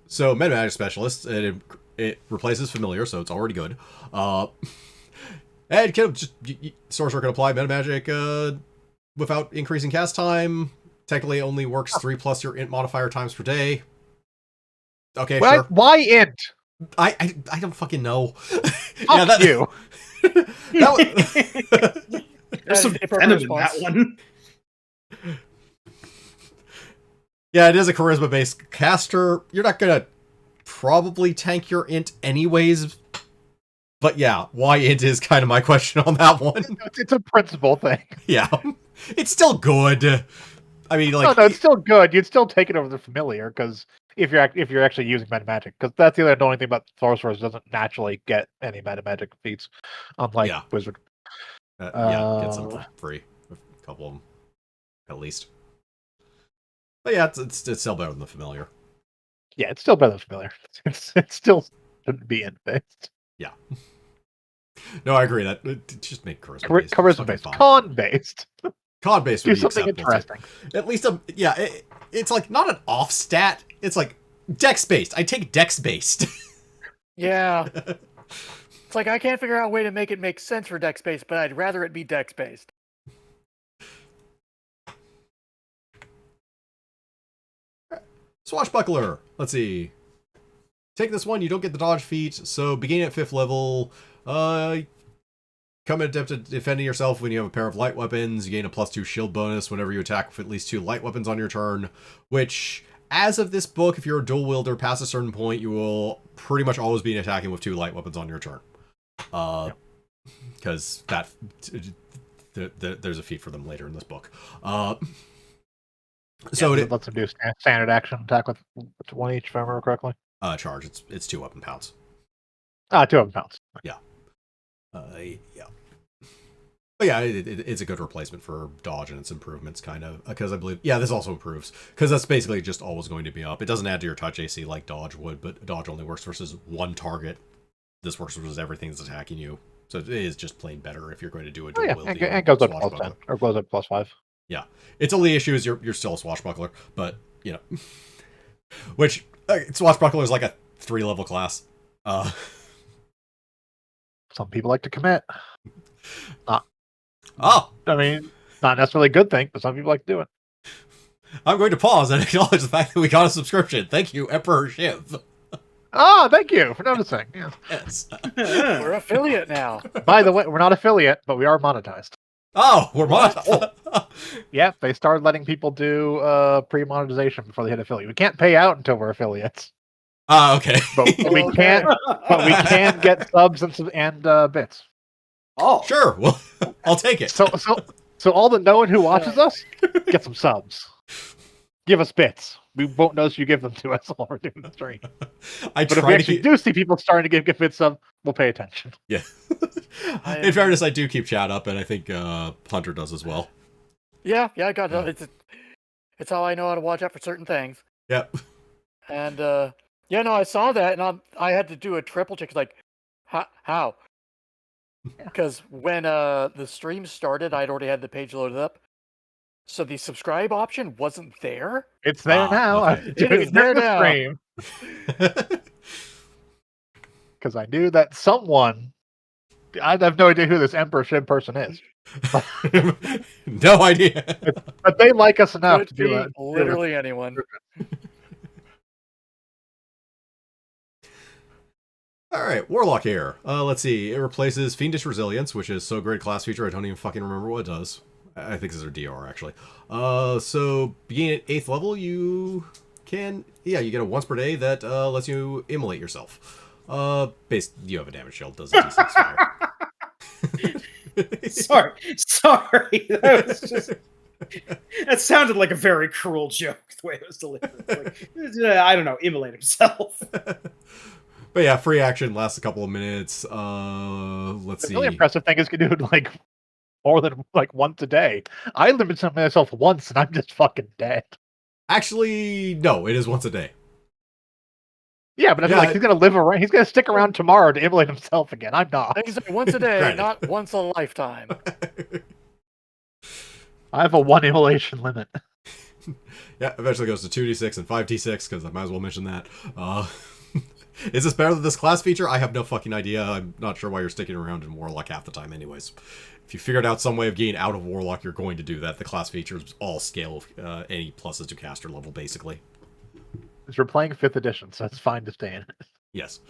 So Meta Magic Specialist, it replaces Familiar, so it's already good. And can just Sorcerer can apply Meta Magic without increasing cast time. Technically, it only works 3+ your int modifier times per day. Okay, sure. Why int? I don't fucking know. Fuck you. There's some That's a venom in response. that one. Yeah, it is a charisma-based caster. You're not gonna probably tank your int anyways. But yeah, why int is kind of my question on that one. It's a principle thing. Yeah, it's still good. I mean, like, No, it's still good. You'd still take it over the familiar because if you're actually using meta magic, because that's the only thing about sorcerers doesn't naturally get any meta magic feats, unlike Yeah. wizard. yeah, get some for free, a couple of them, at least. But yeah, it's still better than the familiar. Yeah, it's still better than familiar. It still shouldn't be int based. Yeah. No, I agree that just make charisma based. Charisma based, con based. Con based would Do be something acceptable, interesting. too. At least it's like not an off stat. It's like dex based. I take dex based. Yeah. It's like I can't figure out a way to make it make sense for dex based, but I'd rather it be dex based. Swashbuckler. Let's see. Take this one. You don't get the dodge feat. So beginning at 5th level, come adept at defending yourself when you have a pair of light weapons. You gain a +2 shield bonus whenever you attack with at least 2 light weapons on your turn. Which, as of this book, if you're a dual wielder past a certain point, you will pretty much always be attacking with 2 light weapons on your turn. Because that there's a feat for them later in this book. So it lets them do standard action attack with 1 each, if I remember correctly. Charge. It's 2 weapon pounds. 2 weapon pounds. Yeah. Yeah. But yeah, it's a good replacement for dodge and its improvements, kind of, because I believe, this also improves, because that's basically just always going to be up. It doesn't add to your touch AC like dodge would, but dodge only works versus one target. This works versus everything that's attacking you, so it is just plain better if you're going to do a dual wield. And goes up plus 10, or goes up plus 5. Yeah, its only issue is you're still a swashbuckler, but which swashbuckler is like a 3-level class. Some people like to commit. I mean, not necessarily a good thing, but some people like to do it. I'm going to pause and acknowledge the fact that we got a subscription. Thank you, Emperor Shiv. Thank you for noticing. Yeah. Yes. We're affiliate now. By the way, we're not affiliate, but we are monetized. Oh, we're monetized. Yep, they started letting people do pre-monetization before they hit affiliate. We can't pay out until we're affiliates. Okay. But we can. But we can get subs and bits. Oh, Sure. Well, I'll take it. So all the no one who watches us get some subs. Give us bits. We won't notice you give them to us while we're doing the stream. But if we actually do see people starting to give bits some, we'll pay attention. Yeah. In fairness, I do keep chat up, and I think Hunter does as well. Yeah, I got it. It's how I know how to watch out for certain things. Yep. And I saw that, and I had to do a triple check. Like, how? Because when the stream started, I'd already had the page loaded up, so the subscribe option wasn't there. It's there now. Okay. It is there now. Stream. Because I knew that someone. I have no idea who this Emperor Shiv person is. No idea. But they like us enough Could to do be it. literally anyone. All right, Warlock here. Let's see. It replaces Fiendish Resilience, which is so great class feature, I don't even fucking remember what it does. I think this is their DR, actually. So, beginning at 8th level, you can... Yeah, you get a once per day that lets you immolate yourself. You have a damage shield, does a D6 fire. Sorry. That was just... That sounded like a very cruel joke, the way it was delivered. Like, I don't know, immolate himself. But yeah, free action lasts a couple of minutes. Let's see. The really impressive thing is you can do it like more than like once a day. I limited myself once and I'm just fucking dead. Actually, no, it is once a day. Yeah, but I feel like he's gonna live around. He's gonna stick around tomorrow to immolate himself again. I'm not. Exactly, once a day, not once a lifetime. I have a 1 immolation limit. Yeah, eventually goes to 2d6 and 5d6 because I might as well mention that. Is this better than this class feature? I have no fucking idea. I'm not sure why you're sticking around in Warlock half the time anyways. If you figured out some way of getting out of Warlock, you're going to do that. The class features all scale any pluses to caster level, basically. Because we're playing 5th edition, so it's fine to stay in it. Yes.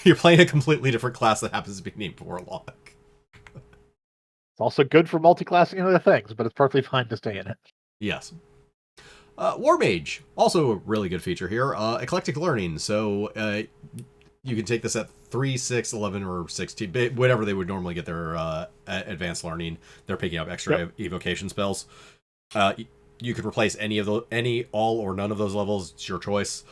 You're playing a completely different class that happens to be named Warlock. It's also good for multi-classing other things, but it's perfectly fine to stay in it. Yes. War Mage, also a really good feature here. Eclectic Learning, so you can take this at 3, 6, 11, or 16, whatever they would normally get their advanced learning. They're picking up extra evocation spells. You could replace any, all, or none of those levels. It's your choice.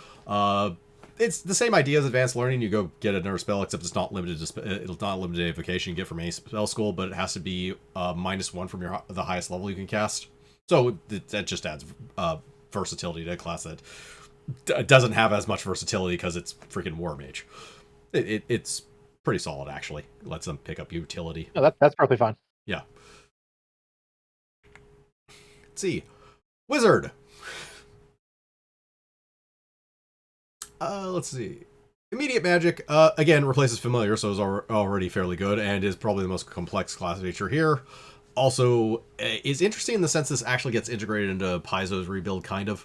It's the same idea as advanced learning. You go get another spell, except it's not limited to it's not limited to evocation you get from any spell school, but it has to be -1 from the highest level you can cast. So that just adds versatility to a class that doesn't have as much versatility because it's freaking War Mage. It's pretty solid, actually. It lets them pick up utility. No, that's perfectly fine. Yeah. Let's see. Wizard. Let's see. Immediate Magic, again, replaces Familiar, so is already fairly good, and is probably the most complex class feature here. Also, is interesting in the sense this actually gets integrated into Paizo's rebuild, kind of.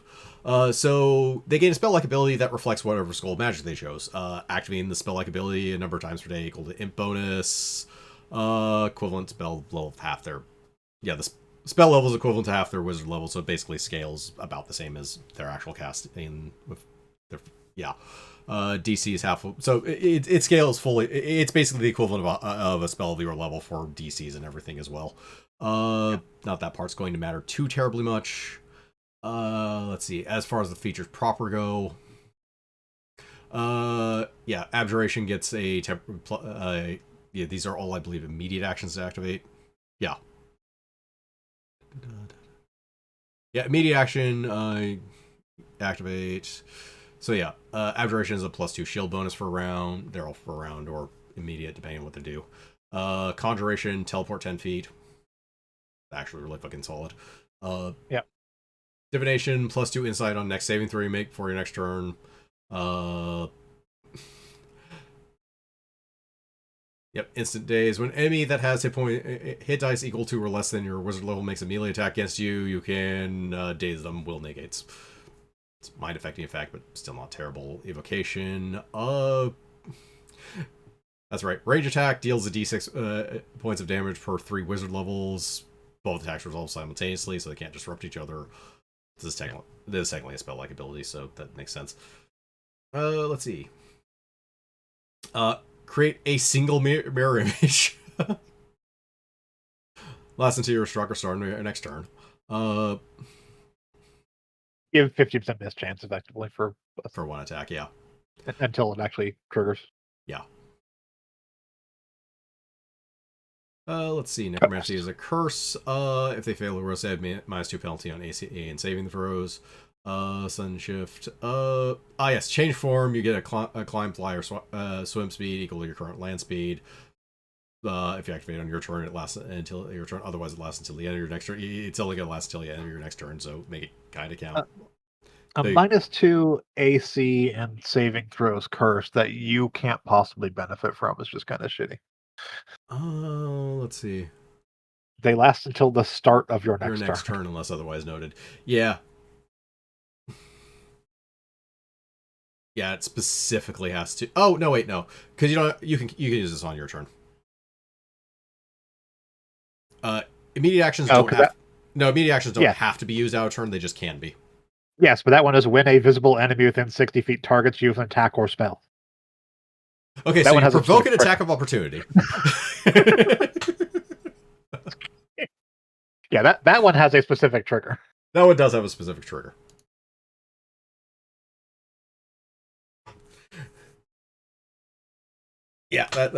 So, they gain a spell-like ability that reflects whatever school of magic they chose. Activating the spell-like ability a number of times per day equal to imp bonus. Equivalent spell level of half their... Yeah, the spell level is equivalent to half their wizard level, so it basically scales about the same as their actual casting with their... Yeah. DC is half, so it scales fully. It's basically the equivalent of a spell of your level for DCs and everything as well. Not that part's going to matter too terribly much. Let's see. As far as the features proper go, yeah, Abjuration gets a yeah, these are all, I believe, immediate actions to activate. Yeah. Yeah, immediate action, activate. So yeah, Abjuration is a +2 shield bonus for a round. They're all for a round or immediate, depending on what they do. Conjuration, teleport 10 feet. Actually, really fucking solid. Yeah. Divination, +2 insight on next saving throw you make for your next turn. Yep, instant daze. When enemy that has hit dice equal to or less than your wizard level makes a melee attack against you, you can daze them. Will negates. It's mind affecting effect, but still not terrible. Evocation. That's right. Range attack deals a d6 points of damage per 3 wizard levels. Both attacks resolve simultaneously, so they can't disrupt each other. This is technically a spell-like ability, so that makes sense. Let's see. Create a single mirror image. Last until you're struck or start your next turn. Give 50% miss chance effectively for one attack, yeah. Until it actually triggers. Yeah. Let's see. Necromancy is a curse. If they fail, we'll add -2 penalty on AC and saving throws. Sunshift. Yes. Change form. You get a climb, fly, or swim speed equal to your current land speed. If you activate on your turn, it lasts until your turn. Otherwise, it lasts until the end of your next turn. It's only gonna last until the end of your next turn, so make it kind of count. A -2 AC and saving throws curse that you can't possibly benefit from is just kind of shitty. Let's see. They last until the start of your next turn, unless otherwise noted. Yeah. Yeah, it specifically has to. Oh no, wait, no, because you can use this on your turn. Immediate actions don't have. Immediate actions don't have to be used out of turn. They just can be. Yes, but that one is when a visible enemy within 60 feet targets you with an attack or spell. Okay, so you provoke an attack of opportunity. Yeah, that one has a specific trigger. That one does have a specific trigger. Yeah, that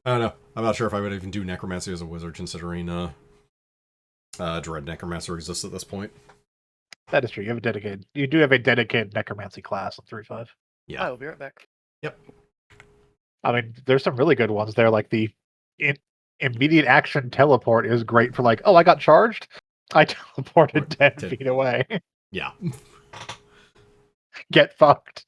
I don't know. I'm not sure if I would even do Necromancy as a wizard, considering Dread Necromancer exists at this point. That is true. You do have a dedicated Necromancy class on 3.5. Yeah. I will be right back. Yep. I mean, there's some really good ones there, like the immediate action teleport is great for like, oh, I got charged. I teleported 10 feet away. Yeah. Get fucked.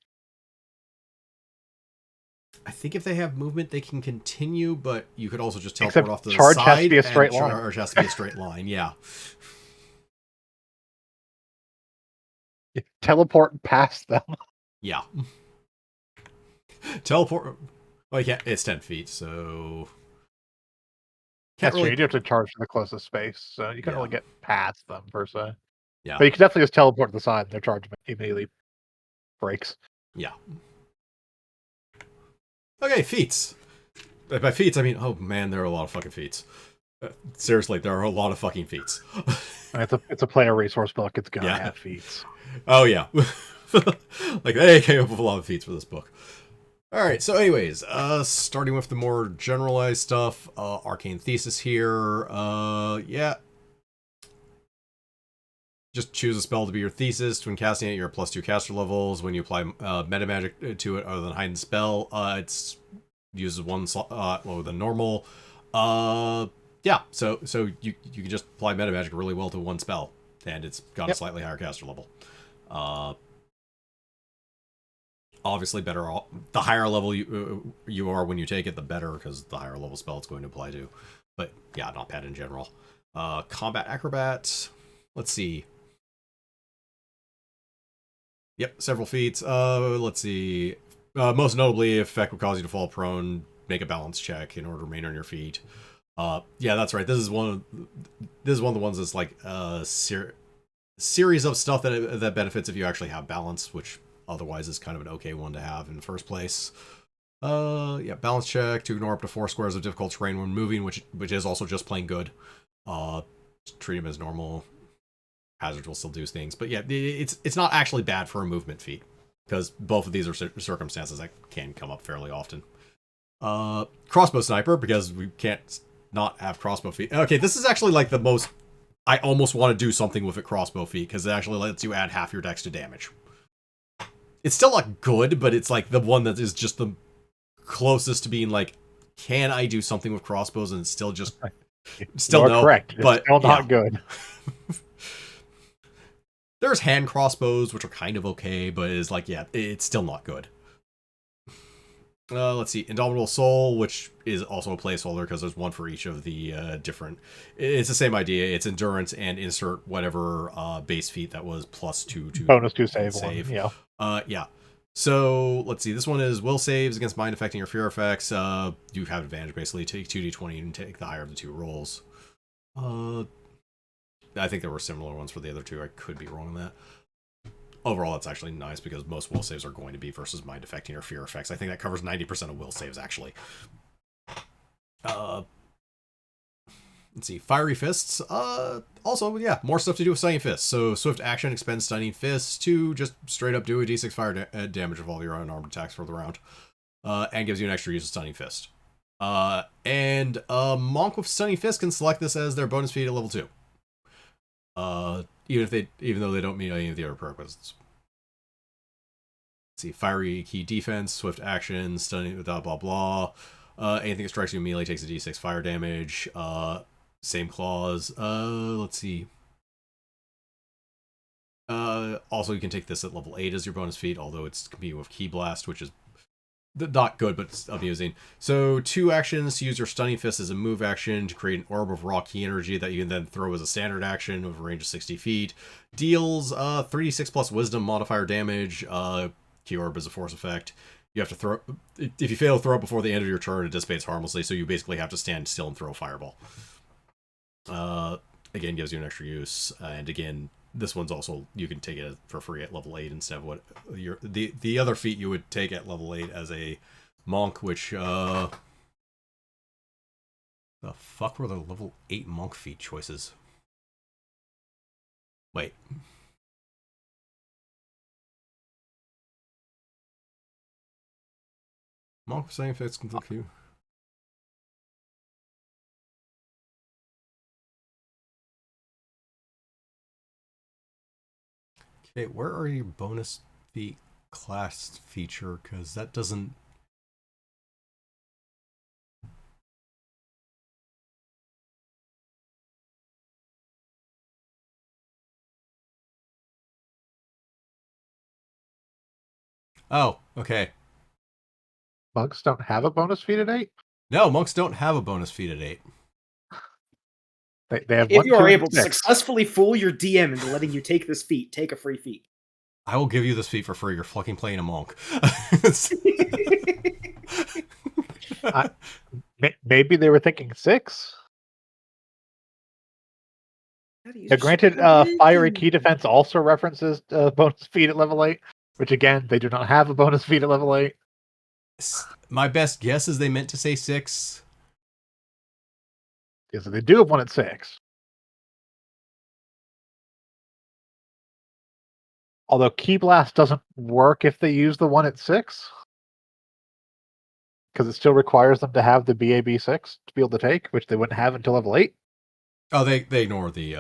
I think if they have movement, they can continue, but you could also just teleport off to the charge side. Has to be a straight line. Charge has to be a straight line, yeah. You teleport past them. Yeah. Teleport. Well, you can't. It's 10 feet, so. That's true. You do have to charge to the closest space, so you can only get past them, per se. Yeah. But you can definitely just teleport to the side, and their charge immediately breaks. Yeah. Okay, feats. By feats, I mean, oh man, there are a lot of fucking feats. Seriously, there are a lot of fucking feats. It's a player resource book. It's gonna have feats. Oh yeah, like they came up with a lot of feats for this book. All right, so anyways, starting with the more generalized stuff, arcane thesis here. Yeah. Just choose a spell to be your thesis. When casting it, you're +2 caster levels. When you apply meta magic to it other than hide and spell, it uses one slot lower than normal. Yeah, so you can just apply meta magic really well to one spell, and it's got a slightly higher caster level. Obviously, better the higher level you are when you take it, the better, because the higher level spell it's going to apply to. But yeah, not bad in general. Combat acrobat. Let's see. Yep, several feats. Let's see. Most notably, effect will cause you to fall prone. Make a balance check in order to remain on your feet. Yeah, that's right. This is one of the ones that's like a series of stuff that benefits if you actually have balance, which otherwise is kind of an okay one to have in the first place. Yeah, balance check to ignore up to 4 squares of difficult terrain when moving, which is also just plain good. Treat him as normal. Hazards will still do things, but yeah, it's not actually bad for a movement feat because both of these are circumstances that can come up fairly often. Crossbow sniper, because we can't not have crossbow feat. Okay, this is actually like the most. I almost want to do something with a crossbow feat because it actually lets you add half your dex to damage. It's still not good, but it's like the one that is just the closest to being like, can I do something with crossbows and it's still just still no, correct. It's but still not good. There's hand crossbows, which are kind of okay, but it's like, yeah, it's still not good. Let's see, Indomitable Soul, which is also a placeholder because there's one for each of the different. It's the same idea. It's endurance and insert whatever base feat that was +2 to bonus 2 save. One, yeah. Yeah. So let's see. This one is will saves against mind affecting or fear effects. You have advantage basically. Take 2d20 and take the higher of the 2 rolls. I think there were similar ones for the other two. I could be wrong on that. Overall, that's actually nice because most will saves are going to be versus mind affecting or fear effects. I think that covers 90% of will saves, actually. Let's see. Fiery Fists. Also, yeah, more stuff to do with Stunning Fists. So, swift action expends Stunning Fists to just straight up do a d6 fire damage of all your unarmed attacks for the round. And gives you an extra use of Stunning Fist. And Monk with Stunning Fist can select this as their bonus feat at level 2. Even though they don't meet any of the other prerequisites. Let's see, fiery key defense, swift action, stunning, blah blah blah. Anything that strikes you melee takes a d6 fire damage. Same clause. Let's see. Also, you can take this at level 8 as your bonus feat, although it's competing with Key Blast, which is not good, but it's amusing. So 2 actions to use your Stunning Fist as a move action to create an orb of raw key energy that you can then throw as a standard action with a range of 60 feet. Deals 3d6 plus wisdom modifier damage. Key orb is a force effect. You have to throw. If you fail to throw it before the end of your turn, it dissipates harmlessly, so you basically have to stand still and throw a fireball. Again, gives you an extra use, and again, this one's also, you can take it for free at level 8 instead of what the other feat you would take at level 8 as a monk, which the fuck were the level 8 monk feat choices? Wait. Monk saying if it's complete. Okay, where are your bonus feat class feature? Because that doesn't. Oh, okay. Monks don't have a bonus feat at 8? No, monks don't have a bonus feat at 8. They have If one, you are 2, able and to 6. successfully fool your DM into letting you take this feat, take a free feat. I will give you this feat for free. You're fucking playing a monk. Maybe they were thinking 6? Yeah, granted, fiery key defense also references bonus feat at level 8, which again, they do not have a bonus feat at level 8. My best guess is they meant to say 6. Yeah, so they do have one at 6. Although Key Blast doesn't work if they use the one at 6. Because it still requires them to have the BAB6 to be able to take, which they wouldn't have until level 8. Oh, they ignore the.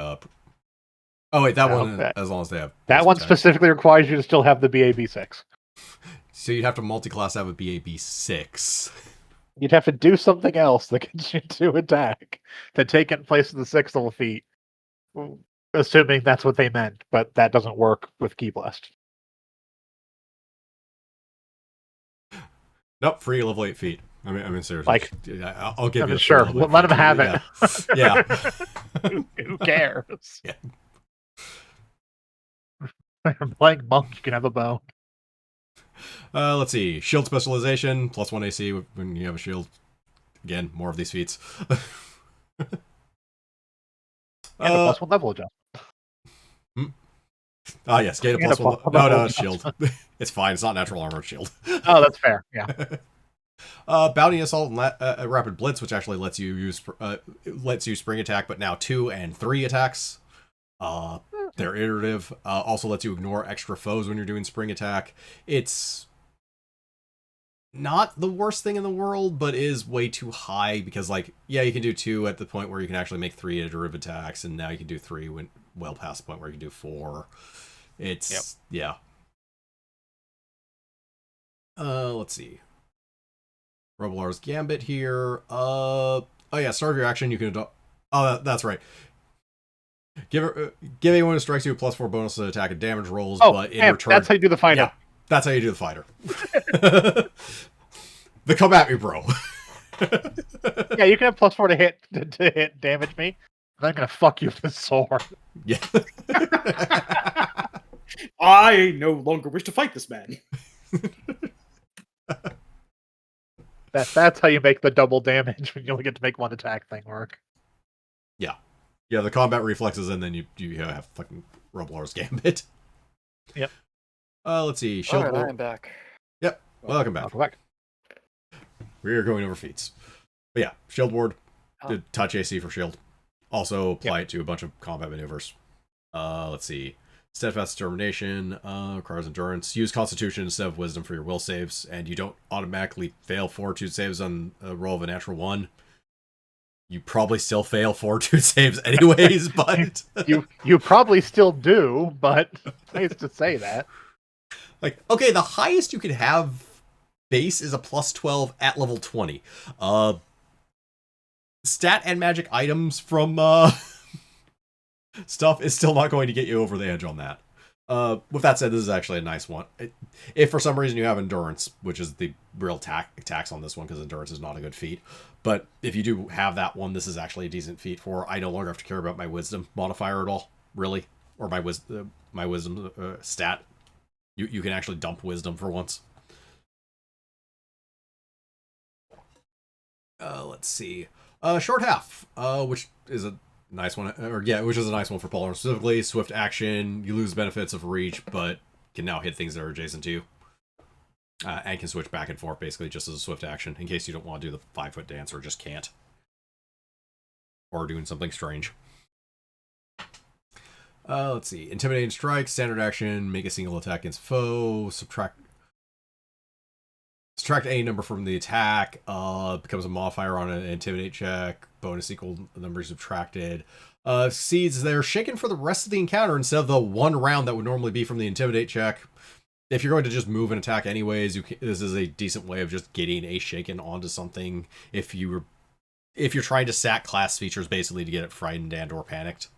Oh wait, that No, one. As long as they have that one specifically requires you to still have the BAB6. So you'd have to multi-class have a BAB6. You'd have to do something else that gets you to attack to take it in place of the 6th level feat. Assuming that's what they meant, but that doesn't work with Key Blast. Nope, free level 8 feet. I mean seriously. Like, I'll give you. Sure, let them have it. Yeah. Who cares? Yeah. I'm playing monk. You can have a bow. Let's see. Shield specialization +1 AC when you have a shield. Again, more of these feats. And a +1 level adjustment. Ah, yes, gain a And a +1. plus- No, it's shield. It's fine. It's not natural armor. It's shield. Oh, that's fair. Yeah. Bounty assault and rapid blitz, which actually lets you spring attack, but now 2 and 3 attacks. They're iterative. Also lets you ignore extra foes when you're doing spring attack. It's not the worst thing in the world, but is way too high because, like, yeah, you can do 2 at the point where you can actually make 3 iterative attacks, and now you can do 3 when well past the point where you can do 4. It's yeah. Let's see. Robolar's Gambit here. Oh yeah, start of your action. You can. That's right. Give anyone who strikes you a +4 bonus to attack and damage rolls, but in return, that's how you do the fighter. Yeah, that's how you do the fighter. The come at me, bro. Yeah, you can have +4 to hit damage me. And I'm gonna fuck you with this sword. Yeah. I no longer wish to fight this man. That's how you make the double damage when you only get to make one attack thing work. Yeah, the combat reflexes, and then you have fucking Robolar's Gambit. Yep. Let's see. Shield Alright, Ward. I'm back. Yep. Welcome back. Welcome back. We're going over feats. But yeah, Shield Ward. Oh. Touch AC for shield. Also apply it to a bunch of combat maneuvers. Let's see. Steadfast Determination, requires endurance. Use Constitution instead of Wisdom for your will saves, and you don't automatically fail Fortitude saves on a roll of a natural 1. You probably still fail Fortitude saves anyways, but... you probably still do, but nice to say that. Like, okay, the highest you could have base is a +12 at level 20. Stat and magic items from stuff is still not going to get you over the edge on that. With that said, this is actually a nice one. If for some reason you have endurance, which is the real tax on this one, because endurance is not a good feat, but if you do have that one, this is actually a decent feat for. I no longer have to care about my wisdom modifier at all, really, or my wisdom stat. You can actually dump wisdom for once. Let's see. Short half, which is a nice one, which is a nice one for Polar specifically. Swift action, you lose benefits of reach, but can now hit things that are adjacent to you. And can switch back and forth basically just as a swift action in case you don't want to do the 5-foot dance or just can't. Or doing something strange. Let's see. Intimidating strike, standard action, make a single attack against foe, subtract any number from the attack, becomes a modifier on an intimidate check, bonus equal number subtracted. Succeeds, they're shaken for the rest of the encounter instead of the 1 round that would normally be from the intimidate check. If you're going to just move and attack anyways, this is a decent way of just getting a shaken onto something if you're trying to stack class features basically to get it frightened and or panicked.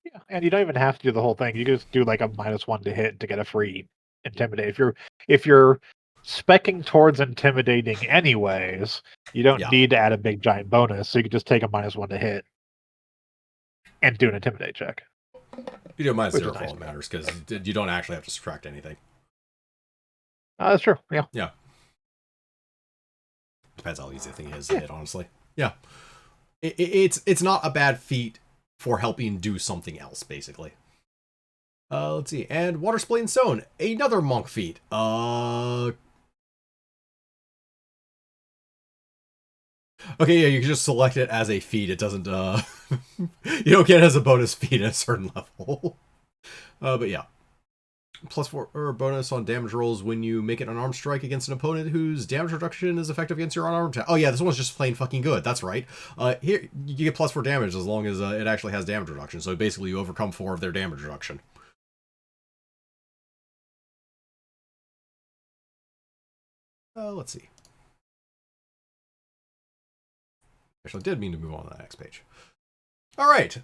Yeah, and you don't even have to do the whole thing. You just do like a -1 to hit to get a free intimidate. If you're speccing towards intimidating anyways, you don't need to add a big giant bonus, so you can just take a -1 to hit and do an intimidate check. You do -0 for all it matters, because you don't actually have to subtract anything. That's true, yeah. Yeah. Depends how easy the thing is to hit, honestly. Yeah. It's not a bad feat for helping do something else, basically. Let's see. And Water Spleen Stone, another monk feat. Okay, yeah, you can just select it as a feat. It doesn't, you don't get it as a bonus feat at a certain level. But yeah. +4 or bonus on damage rolls when you make an unarmed strike against an opponent whose damage reduction is effective against your unarmed attack. Oh yeah, this one's just plain fucking good. That's right. Here, you get +4 damage as long as it actually has damage reduction. So basically you overcome 4 of their damage reduction. Let's see. Actually, I did mean to move on to the next page. All right.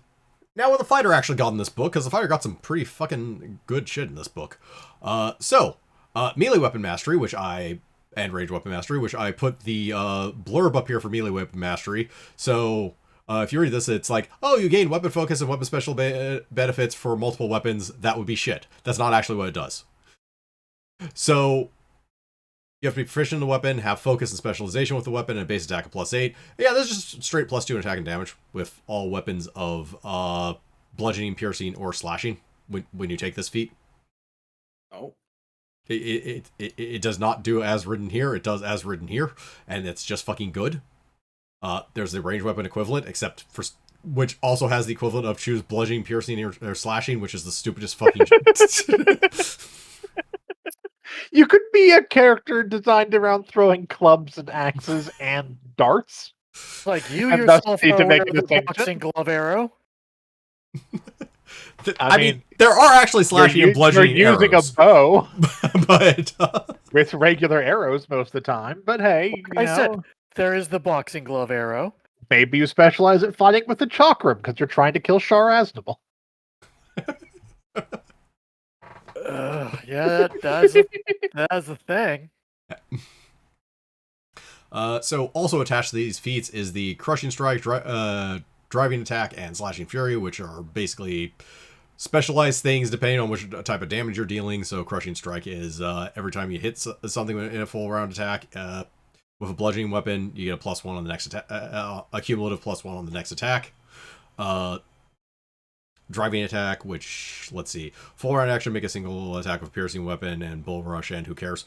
Now what the fighter actually got in this book, because the fighter got some pretty fucking good shit in this book. Melee weapon mastery, and range weapon mastery, which I put the blurb up here for melee weapon mastery. So if you read this, it's like, oh, you gain weapon focus and weapon special benefits for multiple weapons. That would be shit. That's not actually what it does. So you have to be proficient in the weapon, have focus and specialization with the weapon, and a base attack of +8. Yeah, this is just straight +2 in attack and damage with all weapons of bludgeoning, piercing, or slashing. when you take this feat. Oh. It does not do as written here. It does as written here, and it's just fucking good. There's the ranged weapon equivalent, except for which also has the equivalent of choose bludgeoning, piercing, or slashing, which is the stupidest fucking. You could be a character designed around throwing clubs and axes and darts. Like you And thus yourself need to are make aware a of the distinction. boxing glove arrow. I mean, there are actually slashing and bludgeoning you're using arrows, a bow but with regular arrows most of the time. But hey, I said there is the boxing glove arrow. maybe you specialize at fighting with the chakram because you're trying to kill Shar Aznable. Yeah, that's a thing. So also attached to these feats is the crushing strike, driving attack, and slashing fury, which are basically specialized things depending on which type of damage you're dealing. So crushing strike is every time you hit something in a full round attack with a bludgeoning weapon, you get a +1 on the next attack, a cumulative +1 on the next attack. Driving attack, which, let's see, full round action, make a single attack with piercing weapon and bull rush, and who cares.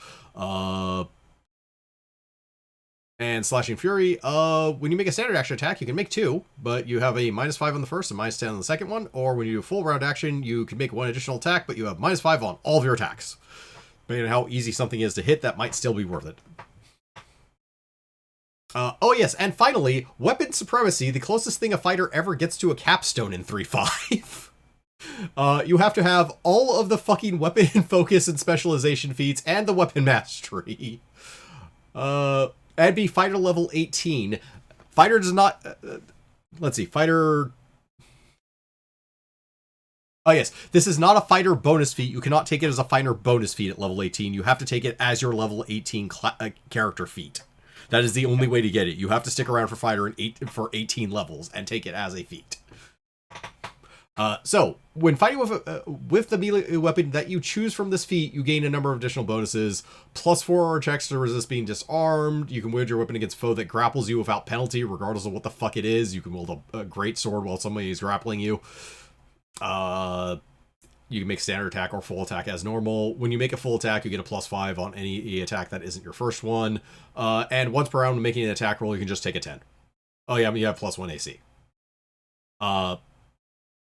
And slashing fury, when you make a standard action attack, you can make 2, but you have a -5 on the first and -10 on the second one. Or when you do a full round action, you can make 1 additional attack, but you have -5 on all of your attacks. Depending on how easy something is to hit, that might still be worth it. Oh yes, and finally, weapon supremacy, the closest thing a fighter ever gets to a capstone in 3.5. You have to have all of the fucking weapon focus and specialization feats and the weapon mastery. That'd be fighter level 18. Fighter does not... let's see, fighter... Oh yes, this is not a fighter bonus feat. You cannot take it as a fighter bonus feat at level 18. You have to take it as your level 18 character feat. That is the only way to get it. You have to stick around for fighter for 18 levels and take it as a feat. So, when fighting with the melee weapon that you choose from this feat, you gain a number of additional bonuses. +4 checks to resist being disarmed. You can wield your weapon against foe that grapples you without penalty, regardless of what the fuck it is. You can wield a great sword while somebody is grappling you. You can make standard attack or full attack as normal. When you make a full attack, you get a +5 on any attack that isn't your first one. And once per round when making an attack roll, you can just take a 10. Oh yeah, I mean, you have +1 AC.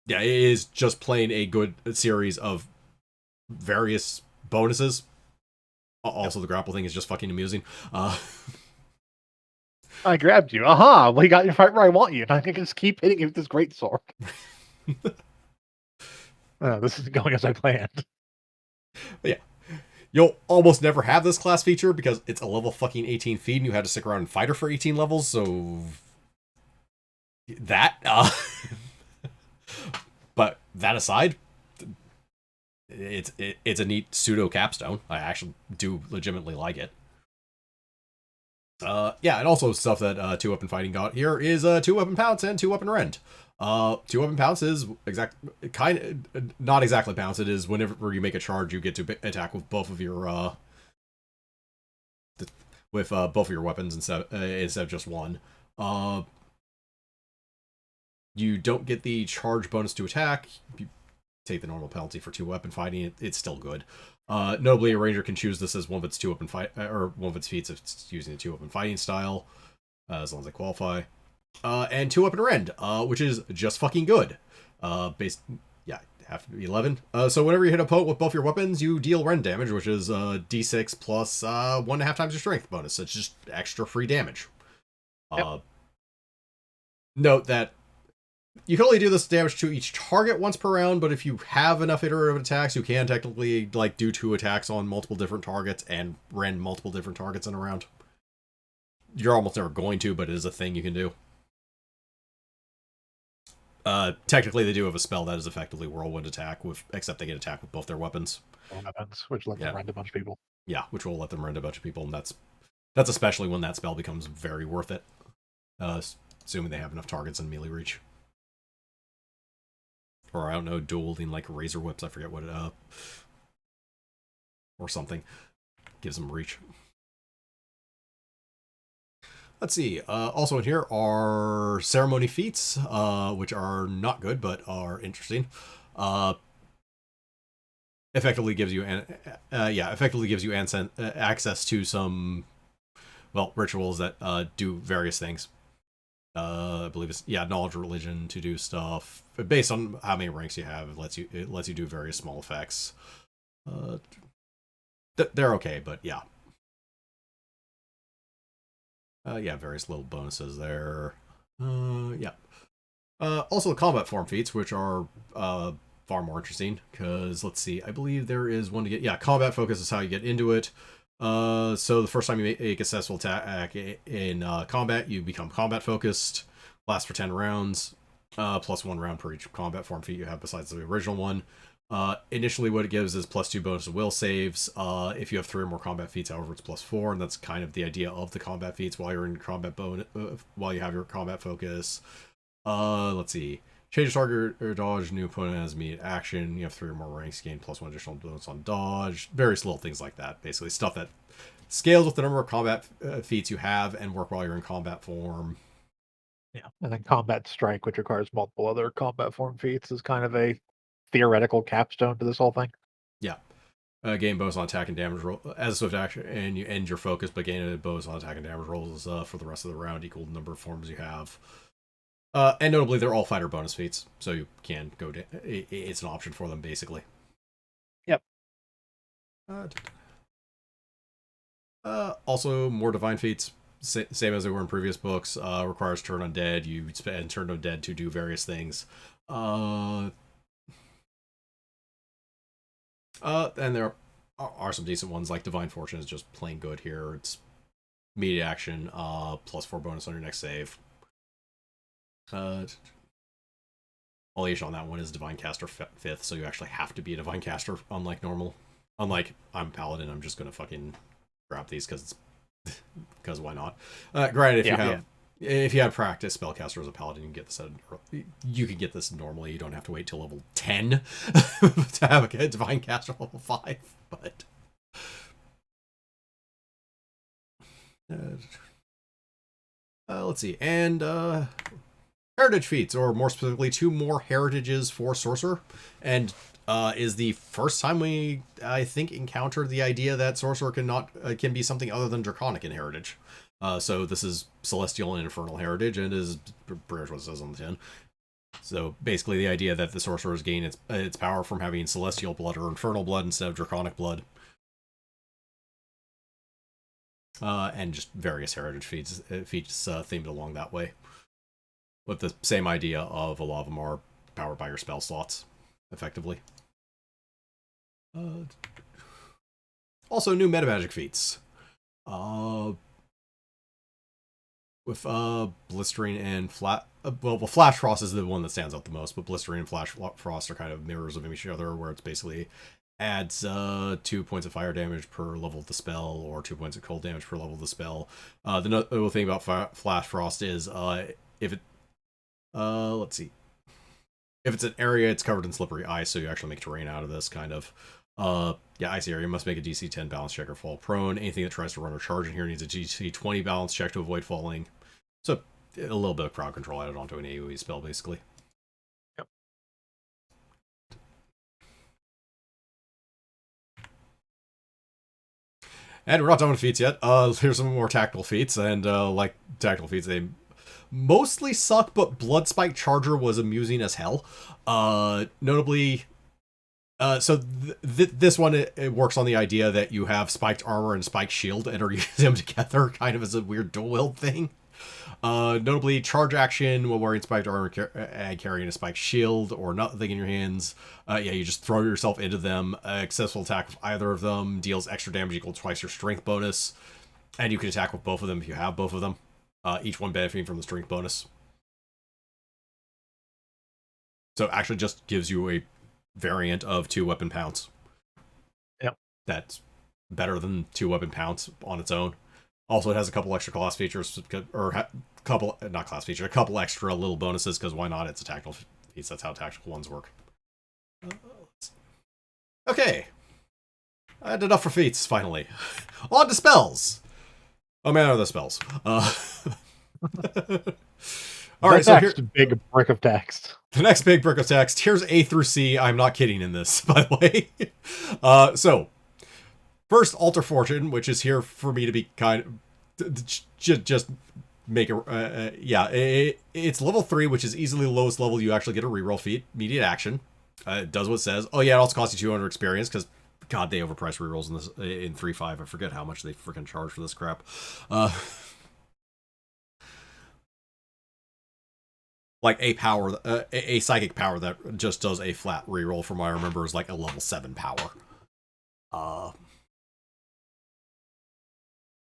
Yeah, it is just plain a good series of various bonuses. Also, the grapple thing is just fucking amusing. I grabbed you. Aha! Well, you got right where I want you. And I can just keep hitting you with this great sword. This isn't going as I planned. But yeah. You'll almost never have this class feature because it's a level fucking 18 feed and you had to stick around and fighter for 18 levels, so... That, But that aside, it's a neat pseudo capstone. I actually do legitimately like it. Yeah, and also stuff that 2-weapon fighting got here is 2-weapon pounce and 2-weapon rend. 2-weapon pounce is not exactly pounce. It is whenever you make a charge, you get to attack with both of your weapons instead of just one. You don't get the charge bonus to attack. You take the normal penalty for 2-weapon fighting. It's still good. Notably, a ranger can choose this as one of its 2-weapon or one of its feats if it's using the 2-weapon fighting style, as long as they qualify. And 2-weapon rend, which is just fucking good. Have to be 11. So whenever you hit a opponent with both your weapons, you deal rend damage, which is d6 plus 1.5 times your strength bonus. It's just extra free damage. Yep. Note that you can only do this damage to each target once per round, but if you have enough iterative attacks, you can technically do 2 attacks on multiple different targets and rend multiple different targets in a round. You're almost never going to, but it is a thing you can do. Technically, they do have a spell that is effectively whirlwind attack, except they get attack with both their weapons. Which lets them rend a bunch of people. Yeah, which will let them rend a bunch of people, and that's especially when that spell becomes very worth it. Assuming they have enough targets in melee reach. Or I don't know, dueling razor whips, I forget what it or something. Gives them reach. Let's see. Also in here are ceremony feats, which are not good, but are interesting. effectively gives you access to some rituals that do various things. I believe it's knowledge religion to do stuff based on how many ranks you have. It lets you do various small effects. They're okay, but yeah. Various little bonuses there. Also the combat form feats, which are far more interesting, because let's see, I believe there is one to get. Combat focus is how you get into it. So the first time you make a successful attack in combat, you become combat focused. Lasts for 10 rounds, plus 1 round per each combat form feat you have besides the original one. Initially what it gives is plus 2 bonus to will saves. If you have 3 or more combat feats, however, it's plus 4, and that's kind of the idea of the combat feats while you're in combat while you have your combat focus. Let's see. Change target or dodge, new opponent has immediate action. You have 3 or more ranks, gain plus 1 additional bonus on dodge. Various little things like that. Basically, stuff that scales with the number of combat feats you have and work while you're in combat form. Yeah, and then combat strike, which requires multiple other combat form feats, is kind of a theoretical capstone to this whole thing. Yeah. Gain bonus on attack and damage roll as a swift action, and you end your focus, but gain a bonus on attack and damage rolls for the rest of the round, equal to the number of forms you have. And notably, they're all fighter bonus feats, so you can go to. It's an option for them, basically. Yep. Also, more divine feats, same as they were in previous books. Requires turn undead. You spend turn undead to do various things. And there are some decent ones, like Divine Fortune is just plain good here. It's immediate action, plus 4 bonus on your next save. Aliation on that one is Divine Caster 5th, so you actually have to be a Divine Caster, unlike normal. Unlike I'm Paladin, I'm just gonna fucking grab these because why not? Granted, if you have practice spellcaster as a Paladin, you can get this. You can get this normally. You don't have to wait till level 10 to have a Divine Caster level 5. But let's see, and heritage feats, or more specifically, 2 more heritages for sorcerer, and is the first time we, I think, encountered the idea that sorcerer can be something other than draconic in heritage. So this is celestial and infernal heritage, and is pretty much what it says on the tin. So basically, the idea that the sorcerers gain its power from having celestial blood or infernal blood instead of draconic blood. And just various heritage feats themed along that way, with the same idea of a lot of them are powered by your spell slots, effectively. Also, new metamagic feats. With blistering and flash frost is the one that stands out the most, but blistering and flash frost are kind of mirrors of each other, where it's basically adds 2 points of fire damage per level of the spell, or 2 points of cold damage per level of the spell. The notable thing about flash frost is if it let's see. If it's an area, it's covered in slippery ice, so you actually make terrain out of this, kind of. Icy area must make a DC 10 balance check or fall prone. Anything that tries to run or charge in here needs a DC 20 balance check to avoid falling. So, a little bit of crowd control added onto an AoE spell, basically. Yep. And we're not done with feats yet. Here's some more tactical feats, and like tactical feats, they mostly suck, but Blood Spike Charger was amusing as hell. Notably, so this one, it works on the idea that you have spiked armor and spiked shield and are using them together, kind of as a weird dual wield thing. Notably, charge action while wearing spiked armor and carrying a spiked shield or nothing in your hands. You just throw yourself into them. Successful attack of either of them deals extra damage equal to twice your strength bonus, and you can attack with both of them if you have both of them. Each one benefiting from the strength bonus. So actually just gives you a variant of 2 weapon pounce. Yep. That's better than 2 weapon pounce on its own. Also, it has a couple extra class features, or a couple extra little bonuses, because why not? It's a tactical feats. That's how tactical ones work. Okay. I had enough for feats, finally. On to spells! Oh man, are the spells. All right, so here, big brick of text. the next big brick of text. Here's A through C. I'm not kidding in this, by the way. So, first, Alter Fortune, which is here for me to be kind of just make a it's level 3, which is easily the lowest level. You actually get a reroll feat, immediate action. It does what it says. Oh yeah, it also costs you 200 experience because God, they overprice rerolls in this in 3.5. I forget how much they freaking charge for this crap. Like a power, a psychic power that just does a flat reroll, from what I remember, is like a level 7 power.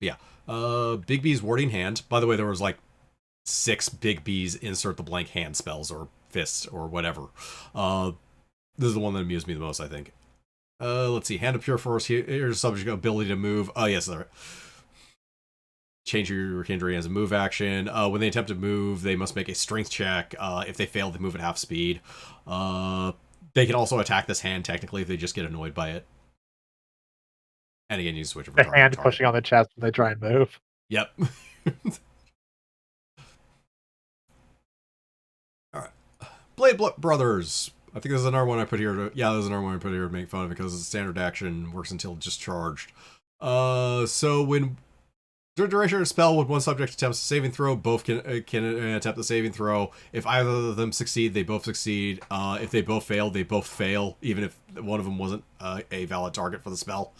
Yeah. Big B's Warding Hand. By the way, there was like 6 Big B's insert the blank hand spells or fists or whatever. This is the one that amused me the most, I think. Let's see. Hand of Pure Force. Here's subject ability to move. Oh, yes. There. Change your hindering as a move action. When they attempt to move, they must make a strength check. If they fail, they move at half speed. They can also attack this hand, technically, if they just get annoyed by it. And again, you switch over the hand pushing on the chest when they try and move. Yep. Alright. Blade Brothers. I think this is another one I put here to... Yeah, this is another one I put here to make fun of because it's standard action, works until discharged. So when... During duration of a spell, when one subject attempts a saving throw, both can attempt the saving throw. If either of them succeed, they both succeed. If they both fail, they both fail, even if one of them wasn't a valid target for the spell.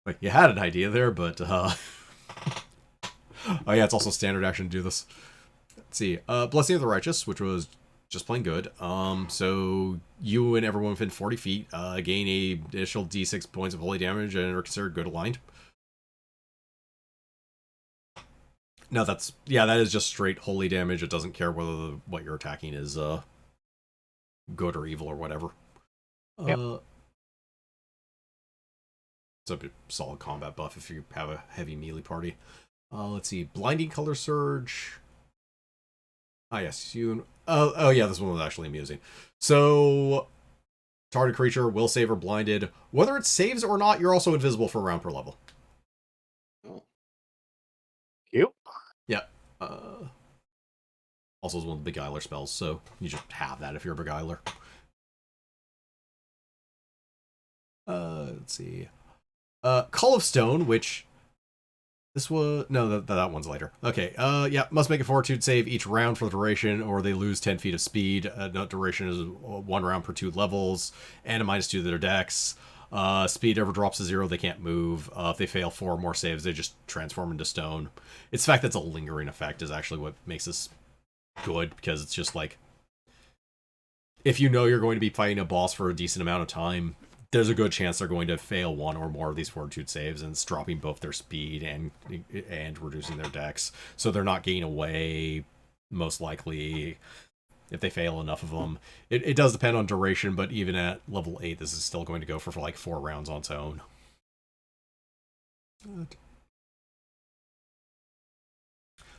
Like, you had an idea there, but... Oh yeah, it's also standard action to do this. Let's see. Blessing of the Righteous, which was just plain good. So you and everyone within 40 feet gain a additional d6 points of holy damage and are considered good aligned. No, that is just straight holy damage. It doesn't care whether what you're attacking is good or evil or whatever. Yep. It's a solid combat buff if you have a heavy melee party. Let's see. Blinding Color Surge. Ah, yes. Oh, yeah, this one was actually amusing. So, target creature will save or blinded. Whether it saves or not, you're also invisible for a round per level. Oh. Cute. Yeah. Also is one of the Beguiler spells, so you just have that if you're a Beguiler. Let's see. Call of Stone, which... This was... No, that one's later. Okay, yeah, must make a fortitude save each round for the duration, or they lose 10 feet of speed. Duration is 1 round per 2 levels, and a -2 to their dex. Speed ever drops to 0, they can't move. If they fail 4 or more saves, they just transform into stone. It's the fact that it's a lingering effect is actually what makes this good, because it's just like... If you know you're going to be fighting a boss for a decent amount of time... There's a good chance they're going to fail 1 or more of these fortitude saves, and it's dropping both their speed and reducing their dex. So they're not getting away, most likely, if they fail enough of them. It does depend on duration, but even at level 8, this is still going to go for like 4 rounds on its own.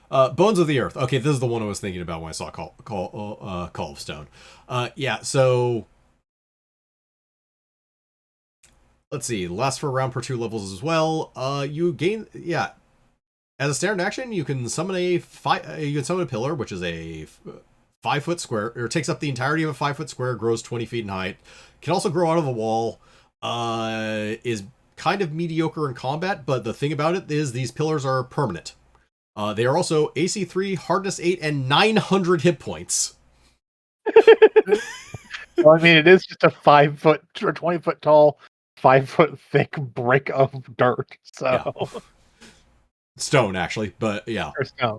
Bones of the Earth. Okay, this is the one I was thinking about when I saw Call of Stone. Yeah, so... Let's see, lasts for a round per 2 levels as well. You gain, yeah. As a standard action, you can summon a pillar, which is a 5-foot square, or takes up the entirety of a 5-foot square, grows 20 feet in height. Can also grow out of a wall. Is kind of mediocre in combat, but the thing about it is these pillars are permanent. They are also AC 3, hardness 8, and 900 hit points. Well, I mean, it is just a 5-foot or 20-foot tall, 5-foot thick brick of dirt. So yeah. Stone, actually, but yeah. Or stone.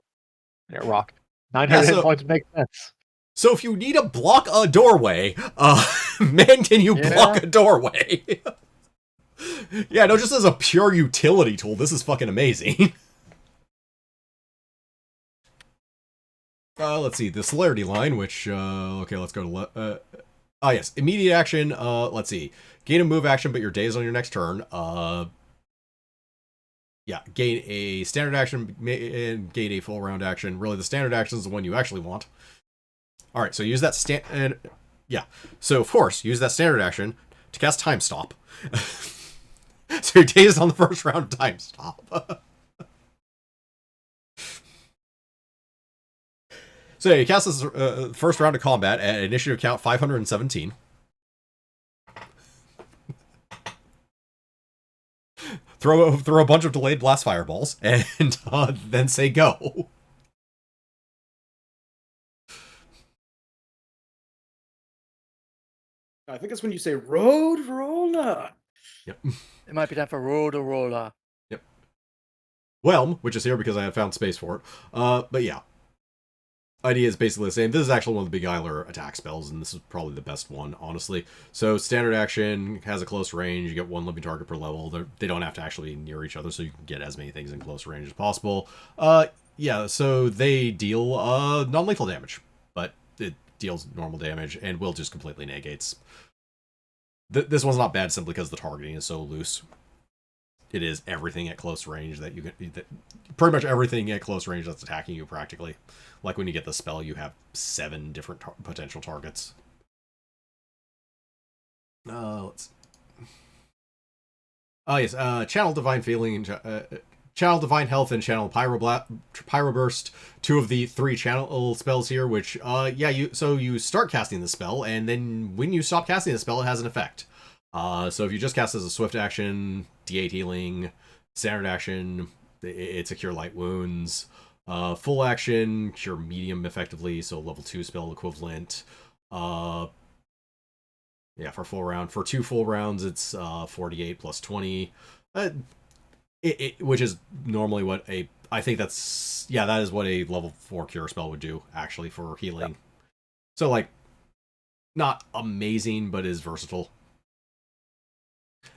Yeah, rock. 900 hit points makes sense. So if you need to block a doorway, man, can you block a doorway? Yeah, no, just as a pure utility tool, this is fucking amazing. Let's see, the celerity line, which, okay, let's go to, yes, immediate action, let's see. Gain a move action, but you're dazed on your next turn. Yeah, gain a standard action and gain a full round action. Really, the standard action is the one you actually want. All right, so use that yeah, so of course, use that standard action to cast Time Stop. So you're dazed on the first round of Time Stop. So yeah, you cast this first round of combat at initiative count 517. Throw a bunch of delayed blast fireballs, and then say go. I think it's when you say road roller. Yep. It might be time for roll to roller. Yep. Whelm, which is here because I have found space for it. But yeah. Idea is basically the same. This is actually one of the big Eiler attack spells, and this is probably the best one, honestly. So standard action has a close range. You get one living target per level. They don't have to actually be near each other, so you can get as many things in close range as possible. Yeah, so they deal non-lethal damage, but it deals normal damage and will just completely negates. This one's not bad simply because the targeting is so loose. It is everything at close range that you can... pretty much everything at close range that's attacking you, practically. Like when you get the spell, you have 7 different potential targets. Let's... Oh, yes. Channel Divine Feeling... Channel Divine Health and Channel Pyroburst, 2 of the 3 channel spells here, which, so you start casting the spell, and then when you stop casting the spell, it has an effect. So if you just cast as a swift action, D8 healing, standard action, it's a Cure Light Wounds, full action, Cure Medium effectively, so level 2 spell equivalent. Yeah, for full round. For 2 full rounds, it's 48 plus 20. Which is normally what I think that's... Yeah, that is what a level 4 Cure spell would do, actually, for healing. Yeah. So, like, not amazing, but is versatile.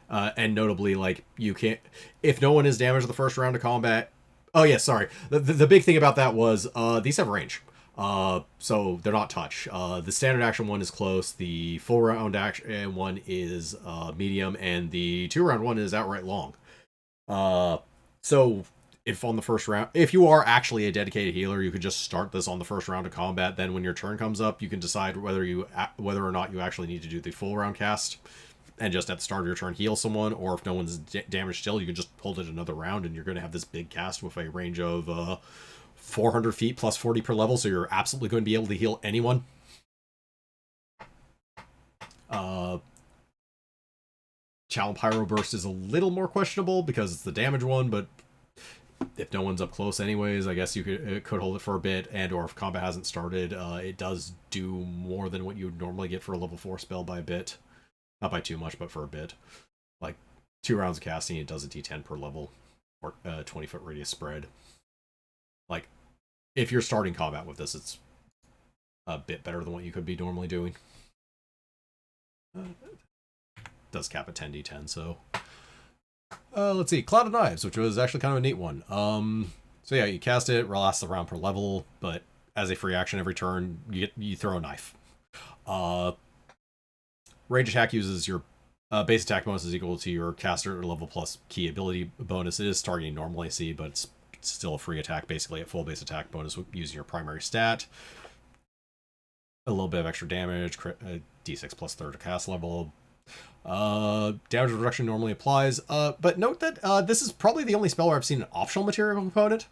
And notably, like, you can't... If no one is damaged the first round of combat... Oh, yeah, sorry. The big thing about that was these have range. So they're not touch. The standard action one is close. The full round action one is medium. And the 2-round one is outright long. So if on the first round... If you are actually a dedicated healer, you could just start this on the first round of combat. Then when your turn comes up, you can decide whether or not you actually need to do the full round cast. And just at the start of your turn heal someone, or if no one's damaged still, you can just hold it another round, and you're going to have this big cast with a range of 400 feet plus 40 per level, so you're absolutely going to be able to heal anyone. Channel Pyro Burst is a little more questionable because it's the damage one, but if no one's up close anyways, I guess you could hold it for a bit, and or if combat hasn't started, it does do more than what you would normally get for a level 4 spell by a bit. Not by too much, but for a bit. Like, 2 rounds of casting, it does a d10 per level, or 20-foot radius spread. Like, if you're starting combat with this, it's a bit better than what you could be normally doing. Does cap at 10d10, so... let's see, Cloud of Knives, which was actually kind of a neat one. So yeah, you cast it, lasts the round per level, but as a free action every turn, you throw a knife. Range attack uses your base attack bonus is equal to your caster level plus key ability bonus. It is targeting normal AC, but it's still a free attack, basically at full base attack bonus using your primary stat. A little bit of extra damage, d6 plus third cast level. Damage reduction normally applies, but note that this is probably the only spell where I've seen an optional material component.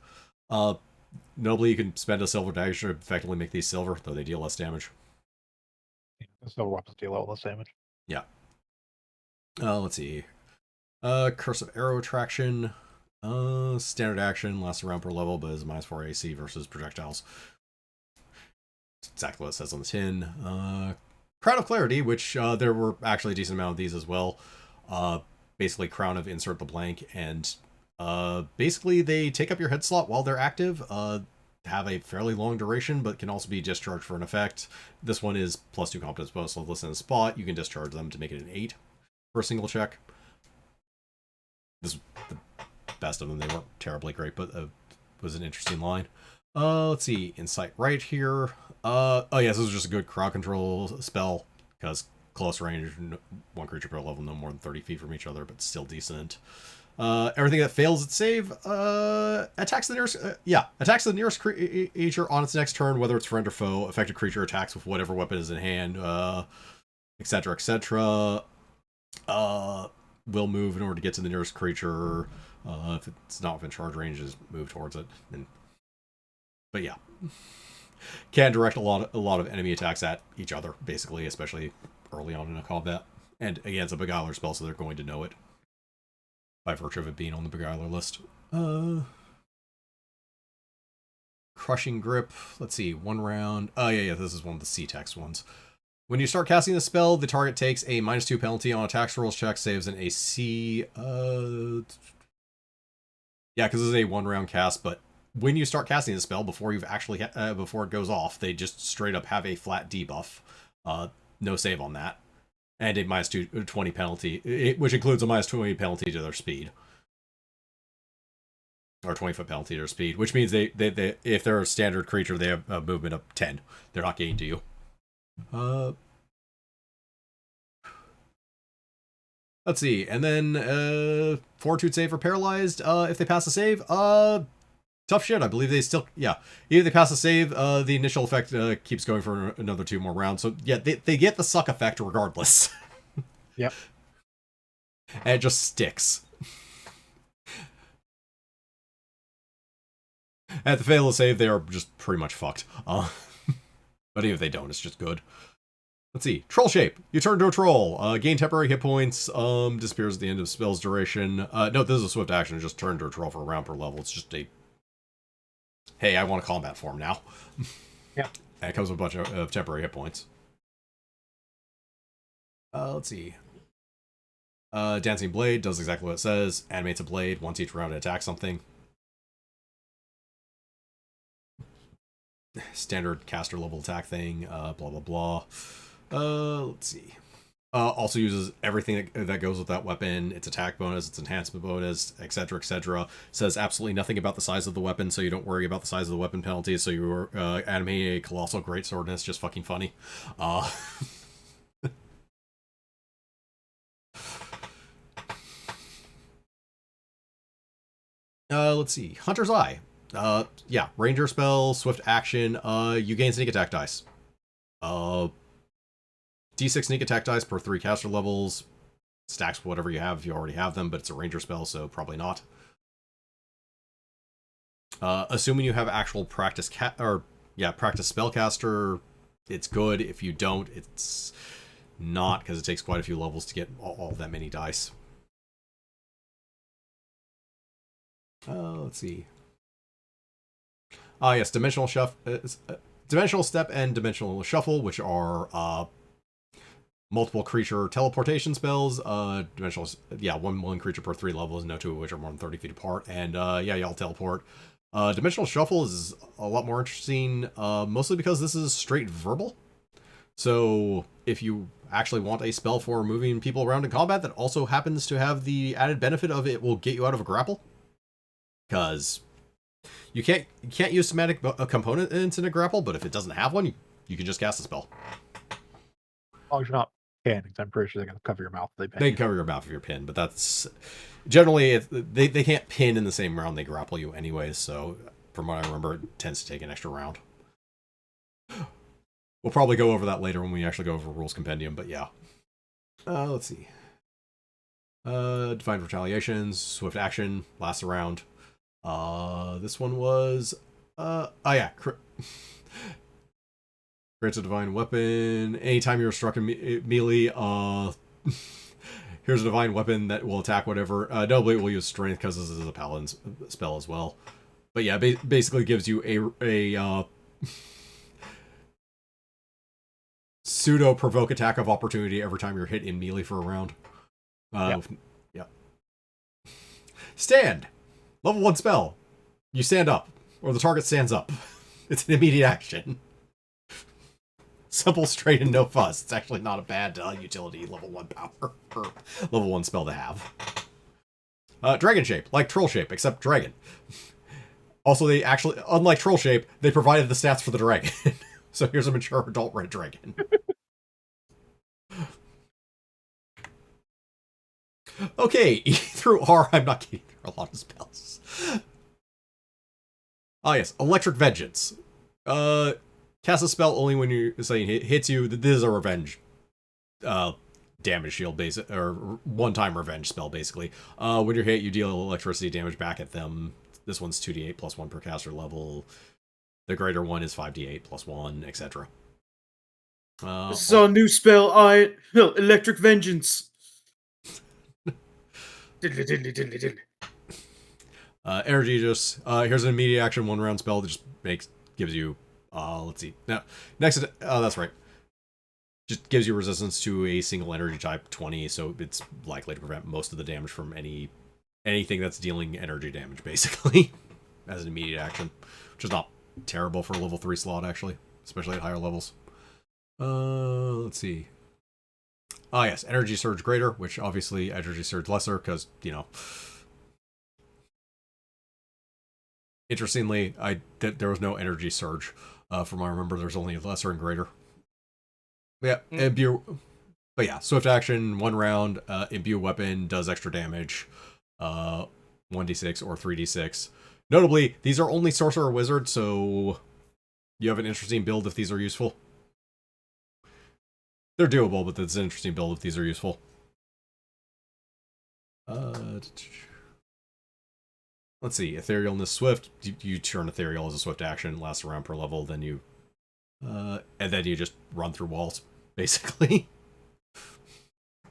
Notably, you can spend a silver dagger to effectively make these silver, though they deal less damage. Silver weapons deal all less damage. Yeah. Let's see. Curse of Arrow Attraction. Standard action, lasts a round per level, but is -4 AC versus projectiles. That's exactly what it says on the tin. Crown of Clarity, which there were actually a decent amount of these as well. Basically, Crown of Insert the Blank, and basically they take up your head slot while they're active. Have a fairly long duration, but can also be discharged for an effect. This one is +2 competence bonus, so listen in a spot. You can discharge them to make it an 8 for a single check. This is the best of them. They weren't terribly great, but was an interesting line. Let's see, Insight right here. Oh yes, this is just a good crowd control spell, because close range, 1 creature per level, no more than 30 feet from each other, but still decent. Everything that fails its save attacks the nearest creature on its next turn, whether it's friend or foe. Affected creature attacks with whatever weapon is in hand, etc., etc. Will move in order to get to the nearest creature. If it's not within charge range, just move towards it. But yeah. can direct a lot of enemy attacks at each other, basically, especially early on in a combat. And again, it's a Beguiler spell, so they're going to know it by virtue of it being on the Beguiler list. Crushing Grip. Let's see, 1 round. Oh, yeah, this is one of the C-text ones. When you start casting the spell, the target takes a -2 penalty on attacks, rolls, checks, saves, and AC. Yeah, because this is a 1-round cast, but when you start casting the spell, before you've actually before it goes off, they just straight up have a flat debuff. No save on that. And a -20 penalty, which includes a -20 penalty to their speed. Or 20-foot penalty to their speed, which means they if they're a standard creature, they have a movement of 10. They're not getting to you. Let's see, and then Fortitude save for paralyzed. If they pass the save, tough shit. I believe they still, yeah. Either they pass the save, the initial effect keeps going for another 2 more rounds. So yeah, they get the suck effect regardless. Yep. And it just sticks. At the fail to save, they are just pretty much fucked. But even if they don't, it's just good. Let's see. Troll shape. You turn into a troll. Gain temporary hit points. Disappears at the end of spell's duration. No, this is a swift action. Just turn into a troll for a round per level. It's just a... Hey, I want a combat form now. Yeah. And it comes with a bunch of temporary hit points. Let's see. Dancing Blade does exactly what it says. Animates a blade once each round to attack something. Standard caster level attack thing, blah blah blah. Let's see. Also uses everything that goes with that weapon, its attack bonus, its enhancement bonus, etc, etc. Says absolutely nothing about the size of the weapon, so you don't worry about the size of the weapon penalty, so you're animating a colossal greatsword, and it's just fucking funny. Let's see. Hunter's Eye. Yeah, ranger spell, swift action, you gain sneak attack dice. D6 sneak attack dice per 3 caster levels. Stacks whatever you have if you already have them, but it's a ranger spell, so probably not. Assuming you have actual practice practice spellcaster, it's good. If you don't, it's not, because it takes quite a few levels to get all that many dice. Let's see. Yes, Dimensional Step and Dimensional Shuffle, which are multiple creature teleportation spells. Dimensional, yeah, one creature per 3 levels, no 2 of which are more than 30 feet apart. And yeah, y'all teleport. Dimensional Shuffle is a lot more interesting, mostly because this is straight verbal. So if you actually want a spell for moving people around in combat that also happens to have the added benefit of it will get you out of a grapple, because you can't use somatic components in a grapple, but if it doesn't have one, you can just cast a spell. As long as you're not pinning, I'm pretty sure they're going to cover your mouth. They can cover your mouth if you're pinned, but that's generally they can't pin in the same round they grapple you anyways. So from what I remember, it tends to take an extra round. We'll probably go over that later when we actually go over Rules Compendium, but yeah. Let's see. Divine Retaliations, Swift Action, lasts a round. This one was, oh yeah, grants a divine weapon. Anytime you're struck in melee, here's a divine weapon that will attack whatever. Notably, it will use strength because this is a paladin spell as well. But yeah, basically gives you a pseudo provoke attack of opportunity every time you're hit in melee for a round. Yeah. Stand. Level 1 spell. You stand up, or the target stands up. It's an immediate action. Simple, straight, and no fuss. It's actually not a bad utility level 1 power or level 1 spell to have. Dragon shape, like troll shape, except dragon. Also, they actually, unlike troll shape, they provided the stats for the dragon. So here's a mature adult red dragon. Okay, through R, I'm not getting through a lot of spells. Ah, yes, Electric Vengeance. Cast a spell only when you're saying it hits you. This is a revenge damage shield, or one-time revenge spell, basically. When you're hit, you deal electricity damage back at them. This one's 2d8 plus 1 per caster level. The greater one is 5d8 plus 1, etc. This is our new spell, Electric Vengeance. Diddly, diddly, diddly, diddly. Energy just here's an immediate action 1-round spell that just gives you let's see. Now next that's right. Just gives you resistance to a single energy type 20, so it's likely to prevent most of the damage from anything that's dealing energy damage, basically, as an immediate action, which is not terrible for a level 3 slot, actually, especially at higher levels. Let's see. Yes, Energy Surge greater, which obviously Energy Surge lesser, because, you know. Interestingly, there was no Energy Surge. From what I remember, there's only lesser and greater. Yeah, imbue. But yeah, swift action, 1 round, imbue weapon, does extra damage, 1d6 or 3d6. Notably, these are only sorcerer wizard, so you have an interesting build if these are useful. They're doable, but it's an interesting build if these are useful. Let's see, Etherealness Swift. You turn Ethereal as a swift action, lasts a round per level, then you and then you just run through walls, basically.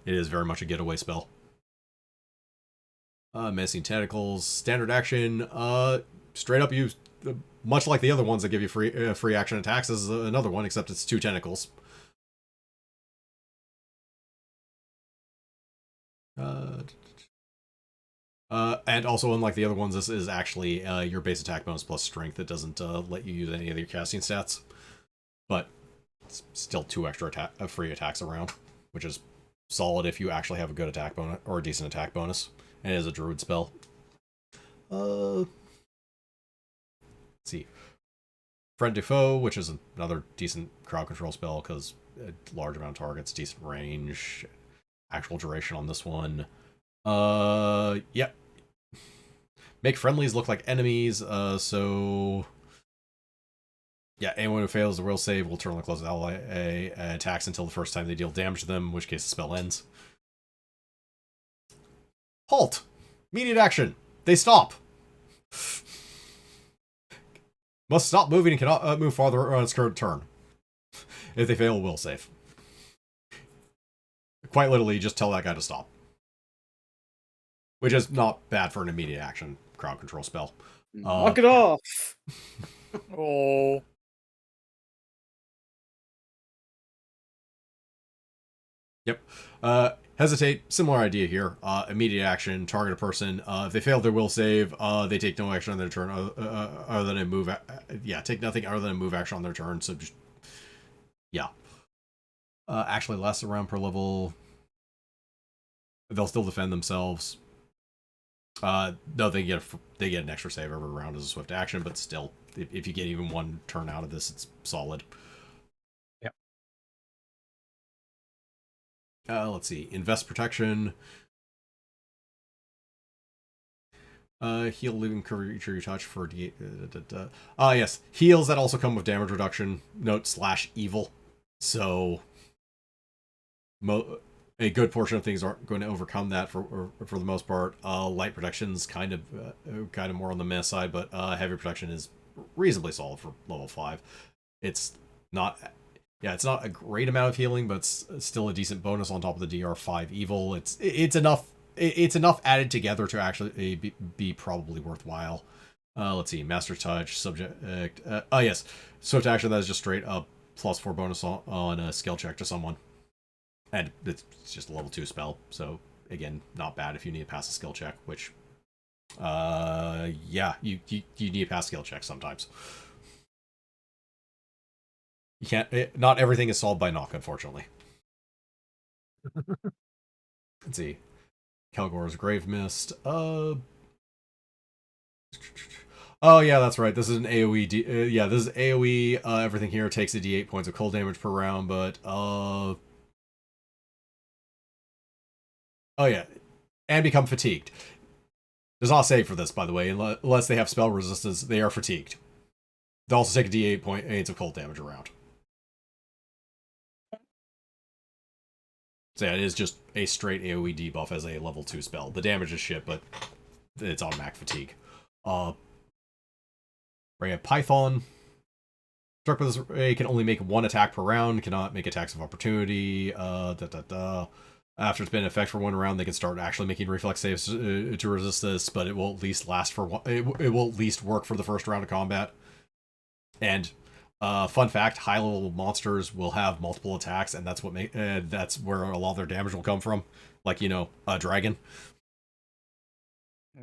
It is very much a getaway spell. Menacing Tentacles, standard action, straight up use, much like the other ones that give you free action attacks, this is another one, except it's 2 tentacles. And also, unlike the other ones, this is actually your base attack bonus plus strength. It doesn't let you use any of your casting stats. But it's still 2 extra free attacks around, which is solid if you actually have a good attack bonus, or a decent attack bonus. And it is a druid spell. Let's see. Friend to Foe, which is another decent crowd control spell, because a large amount of targets, decent range, actual duration on this one. Yep. Make friendlies look like enemies, so yeah, anyone who fails the will save will turn on the closest ally attacks until the first time they deal damage to them, in which case the spell ends. Halt! Immediate action. They stop. Must stop moving and cannot move farther on its current turn. If they fail, will save. Quite literally, just tell that guy to stop. Which is not bad for an immediate action crowd control spell. Knock it off. Oh. Yep. Hesitate, similar idea here. Immediate action, target a person. If they fail their will save, they take no action on their turn other than a move. Take nothing other than a move action on their turn. So just, yeah. Actually lasts a round per level. They'll still defend themselves. No, they get an extra save every round as a swift action, but still, if you get even 1 turn out of this, it's solid. Yep. Let's see. Invest protection. Heal living creature you touch for D8. Yes. Heals that also come with damage reduction. Note /evil. So a good portion of things aren't going to overcome that for the most part. Light protection's kind of more on the mess side, but heavy protection is reasonably solid for level 5. It's not a great amount of healing, but it's still a decent bonus on top of the DR5 evil. It's enough added together to actually be probably worthwhile. Let's see, Master Touch, subject. Yes, swift action that is just straight up +4 bonus on a skill check to someone. And it's just a level 2 spell, so again, not bad if you need to pass a skill check, which, yeah, you need to pass skill checks sometimes. You can't, not everything is solved by knock, unfortunately. Let's see. Kelgor's Grave Mist. Oh, yeah, that's right. This is an AoE. Yeah, this is AoE. Everything here takes a d8 points of cold damage per round, but, oh yeah, and become fatigued. Does not save for this, by the way, unless they have spell resistance. They are fatigued. They also take a d8 points of cold damage around. So yeah, it is just a straight AoE debuff as a level 2 spell. The damage is shit, but it's automatic fatigue. We have Python. Struck by this ray can only make one attack per round, cannot make attacks of opportunity. After it's been in effect for one round, they can start actually making reflex saves to resist this, but it will at least last for one. It will at least work for the first round of combat. And fun fact: high level monsters will have multiple attacks, and that's that's where a lot of their damage will come from. Like a dragon.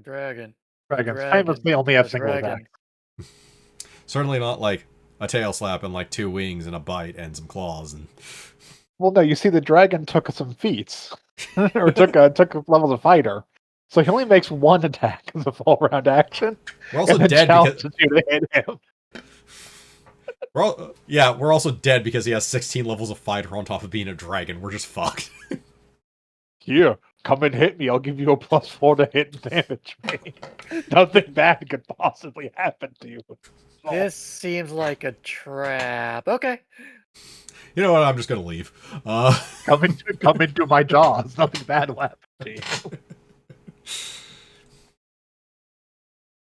Dragon. Dragons famously only have single dragon. attack. Certainly not like a tail slap and like 2 wings and a bite and some claws and. Well, no, you see, the dragon took some feats, or took levels of fighter, so he only makes one attack as a full round action. We're also and dead because you to hit him. We're also dead because he has 16 levels of fighter on top of being a dragon. We're just fucked. Here, come and hit me. I'll give you a +4 to hit and damage me. Nothing bad could possibly happen to you. This seems like a trap. Okay. You know what? I'm just gonna leave. Come into my jaws. Nothing bad will happen to you.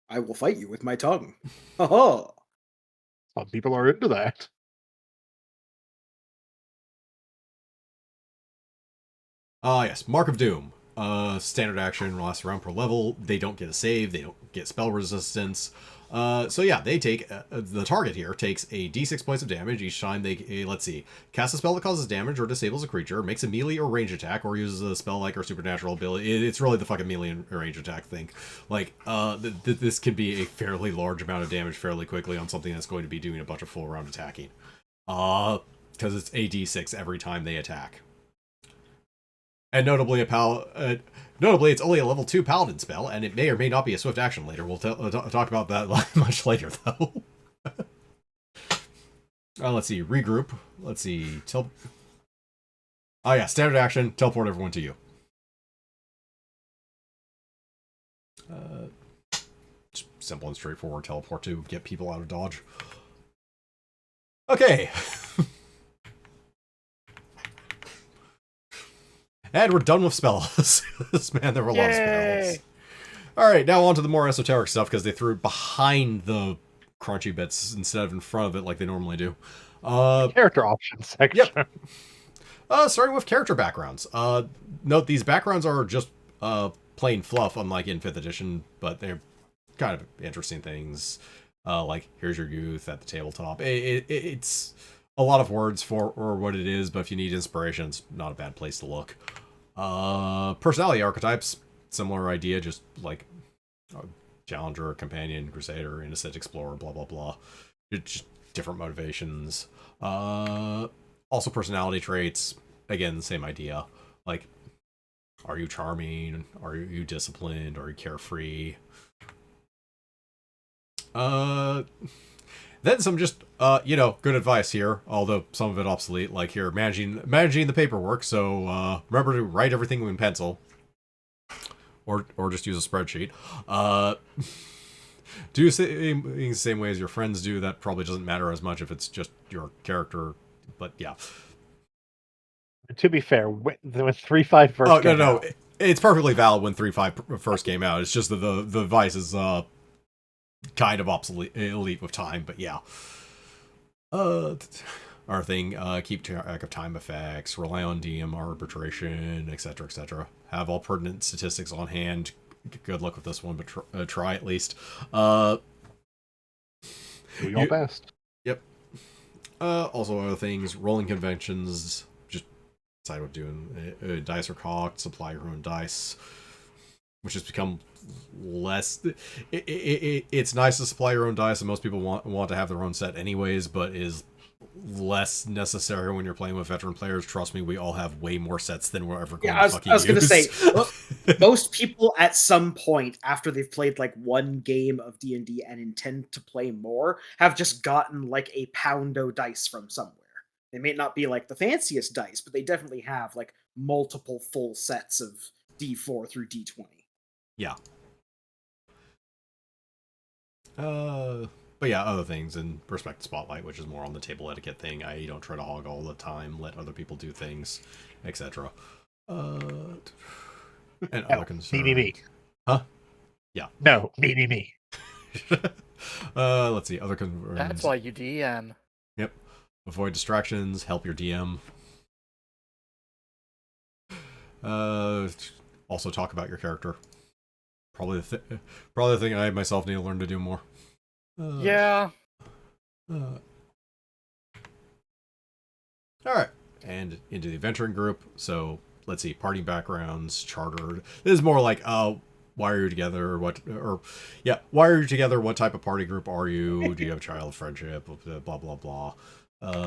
I will fight you with my tongue. Oh. Some people are into that. Yes, Mark of Doom. Standard action lasts around per level. They don't get a save. They don't get spell resistance. So yeah, they take the target here takes a d6 points of damage each time they let's see, cast a spell that causes damage or disables a creature, makes a melee or range attack, or uses a spell like or supernatural ability. It's really the fucking melee and range attack thing. Like this can be a fairly large amount of damage fairly quickly on something that's going to be doing a bunch of full round attacking. Because it's a d6 every time they attack. And notably, it's only a level 2 paladin spell, and it may or may not be a swift action later. We'll talk about that much later, though. Let's see, regroup. Let's see, standard action, teleport everyone to you. Simple and straightforward teleport to get people out of dodge. Okay. And we're done with spells. Man, there were a lot of spells. Alright, now on to the more esoteric stuff, because they threw it behind the crunchy bits instead of in front of it like they normally do. Character options section. Yep. Starting with character backgrounds. Note these backgrounds are just plain fluff, unlike in 5th edition, but they're kind of interesting things. Like, here's your youth at the tabletop. It's a lot of words for what it is, but if you need inspiration, it's not a bad place to look. Personality archetypes, similar idea, just like challenger, companion, crusader, innocent, explorer, blah blah blah. It's just different motivations. Also personality traits, again, the same idea. Like, are you charming? Are you disciplined? Are you carefree? Then some just, good advice here, although some of it obsolete, like here, managing the paperwork, so remember to write everything in pencil, or just use a spreadsheet. Do the same way as your friends do. That probably doesn't matter as much if it's just your character, but yeah. To be fair, when 3.5 first came out, it's perfectly valid when 3.5 first came out. It's just that the advice is kind of elite with time, but yeah. Our thing, keep track of time effects, rely on DM arbitration, etc., etc. Have all pertinent statistics on hand. Good luck with this one, but try at least. Do your best. Yep. Also other things, rolling conventions, just decide what doing. Dice are cocked, supply your own dice, which has become less. It's nice to supply your own dice, and most people want to have their own set anyways, but is less necessary when you're playing with veteran players. Trust me, we all have way more sets than we're ever going to fucking use. I was going to say, most people at some point after they've played like one game of D&D and intend to play more have just gotten like a poundo dice from somewhere. They may not be like the fanciest dice, but they definitely have like multiple full sets of D4 through D20. Yeah. But yeah, other things, and respect Spotlight, which is more on the table etiquette thing. I don't try to hog all the time, let other people do things, etc. And other concerns. Me. Huh? Yeah. No, me. Let's see, other concerns. That's why you DM. Yep. Avoid distractions. Help your DM. Also talk about your character. Probably the thing I myself need to learn to do more. Yeah. All right, and into the adventuring group. So let's see, party backgrounds, chartered. This is more like, why are you together? Why are you together? What type of party group are you? Do you have child friendship? Blah blah blah.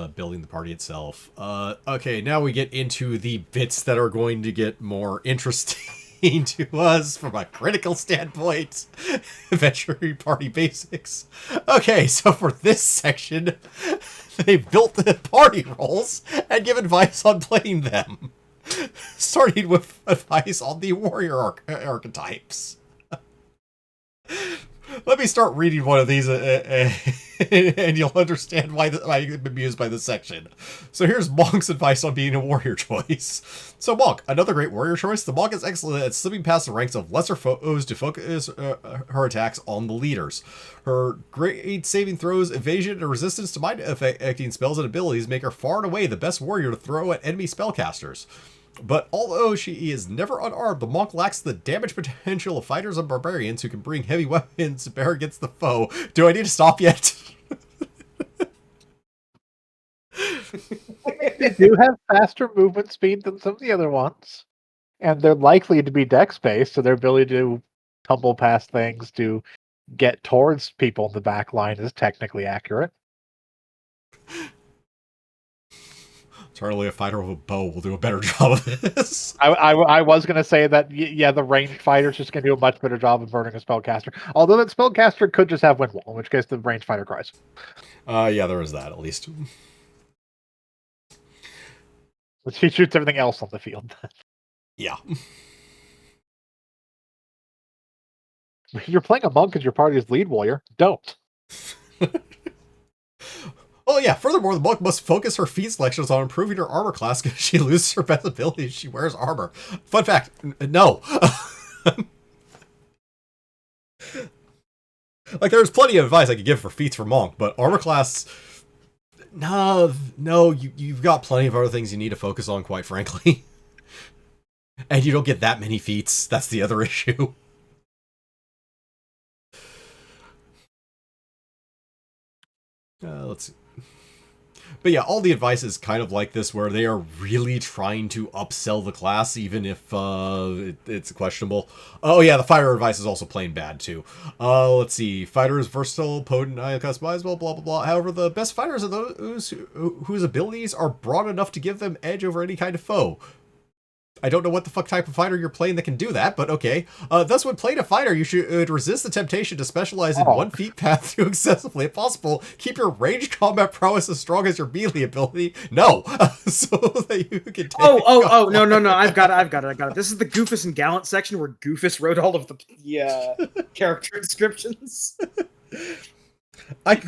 Building the party itself. Okay, now we get into the bits that are going to get more interesting to us from a critical standpoint. Adventure party basics. Okay, so for this section, they built the party roles and give advice on playing them. Starting with advice on the warrior archetypes. Let me start reading one of these and you'll understand why I've been amused by this section. So here's Monk's advice on being a warrior choice. So Monk, another great warrior choice. The Monk is excellent at slipping past the ranks of lesser foes to focus her attacks on the leaders. Her great saving throws, evasion, and resistance to mind-affecting spells and abilities make her far and away the best warrior to throw at enemy spellcasters. But although she is never unarmed, the Monk lacks the damage potential of fighters and barbarians who can bring heavy weapons to bear against the foe. Do I need to stop yet? They do have faster movement speed than some of the other ones. And they're likely to be dex-based, so their ability to tumble past things to get towards people in the back line is technically accurate. Certainly a fighter with a bow will do a better job of this. I was going to say that, yeah, the ranged fighter's just going to do a much better job of burning a spellcaster. Although that spellcaster could just have wind wall, in which case the ranged fighter cries. Yeah, there is that, at least. But she shoots everything else on the field. Yeah. You're playing a monk as your party's lead warrior. Don't. Oh yeah, furthermore, the Monk must focus her feat selections on improving her armor class because she loses her best ability if she wears armor. Fun fact, no. Like, there's plenty of advice I could give for feats for Monk, but armor class... No, you've got plenty of other things you need to focus on, quite frankly. And you don't get that many feats, that's the other issue. Let's see. But yeah, all the advice is kind of like this, where they are really trying to upsell the class, even if it's questionable. Oh yeah, the fighter advice is also plain bad too. Let's see. Fighter is versatile, potent, highly customizable, blah blah blah. However, the best fighters are those whose abilities are broad enough to give them edge over any kind of foe. I don't know what the fuck type of fighter you're playing that can do that, but okay. Thus, when playing a fighter, you should resist the temptation to specialize in one feat path too excessively if possible. Keep your ranged combat prowess as strong as your melee ability. No! So that you can take No, I've got it. This is the Goofus and Gallant section where Goofus wrote all of the character descriptions.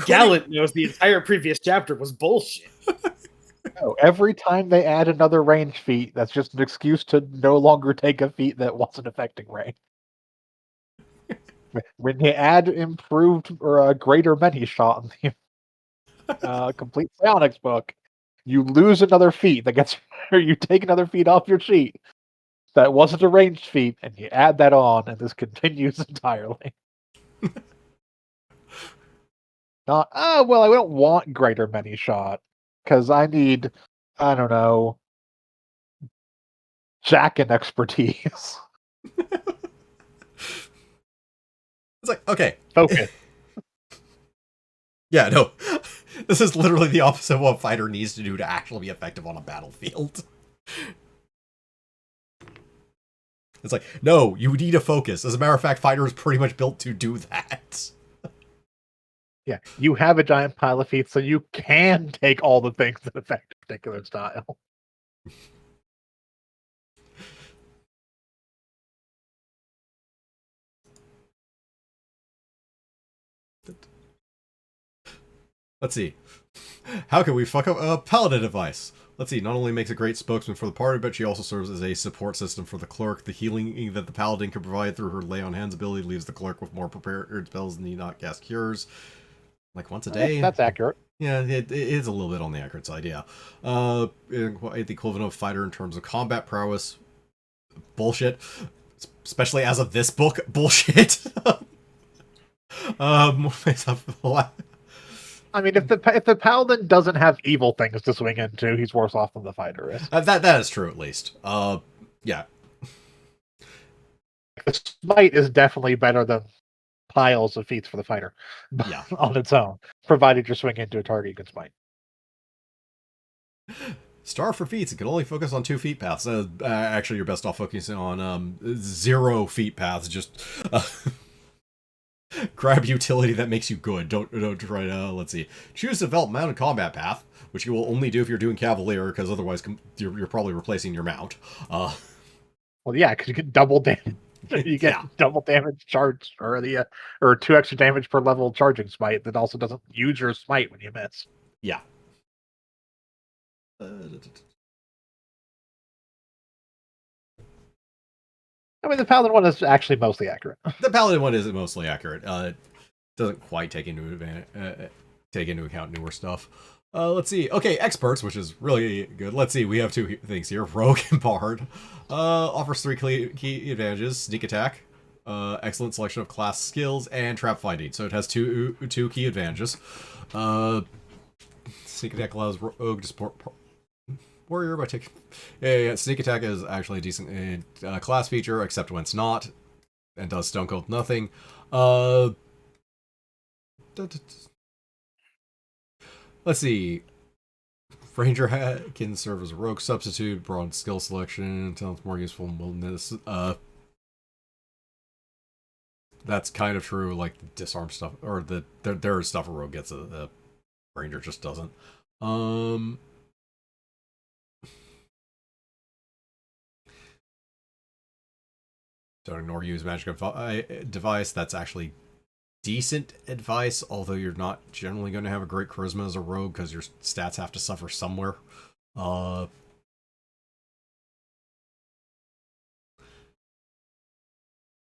Gallant knows the entire previous chapter was bullshit. No, every time they add another range feat, that's just an excuse to no longer take a feat that wasn't affecting range. When you add improved or a greater many shot in the complete psionics book, you lose another feat that gets, or you take another feat off your sheet that wasn't a ranged feat, and you add that on, and this continues entirely. Not, well, I don't want greater many shot. Because I need, I don't know, jacking expertise. It's like, okay. Focus. Yeah, no. This is literally the opposite of what a fighter needs to do to actually be effective on a battlefield. It's like, no, you need to focus. As a matter of fact, fighter is pretty much built to do that. Yeah, you have a giant pile of feats, so you can take all the things that affect a particular style. Let's see. How can we fuck up paladin advice? Let's see, not only makes a great spokesman for the party, but she also serves as a support system for the clerk. The healing that the paladin can provide through her lay on hands ability leaves the clerk with more prepared spells and need not cast cures. Like once a day. That's accurate. Yeah, it is a little bit on the accurate side, yeah. The equivalent of fighter in terms of combat prowess. Bullshit. Especially as of this book, bullshit. I mean, if the paladin doesn't have evil things to swing into, he's worse off than the fighter is. that is true, at least. Yeah. The smite is definitely better than piles of feats for the fighter. Yeah. On its own, provided you're swinging into a target you can smite. Star for feats, it can only focus on 2 feet paths. Actually, you're best off focusing on 0 feet paths. Just grab utility that makes you good. Don't try to, let's see. Choose develop mounted combat path, which you will only do if you're doing Cavalier, because otherwise you're probably replacing your mount. Well, yeah, because you get double damage. You get double damage charge, or 2 extra damage per level charging smite that also doesn't use your smite when you miss. Yeah. I mean, the paladin one is actually mostly accurate. The paladin one is mostly accurate. It doesn't quite take into account newer stuff. Let's see. Okay, experts, which is really good. Let's see. We have 2 things here: rogue and bard. Offers 3 key advantages: sneak attack, excellent selection of class skills, and trap finding. So it has two key advantages. Sneak attack allows rogue to support warrior by taking. Yeah, sneak attack is actually a decent class feature, except when it's not, and does stone cold nothing. Let's see. Ranger can serve as a rogue substitute, broad skill selection, talent's more useful in wilderness. That's kind of true, like the disarm stuff, or there is stuff a rogue gets, a ranger just doesn't. Don't ignore use magic device. That's actually decent advice, although you're not generally going to have a great charisma as a rogue because your stats have to suffer somewhere.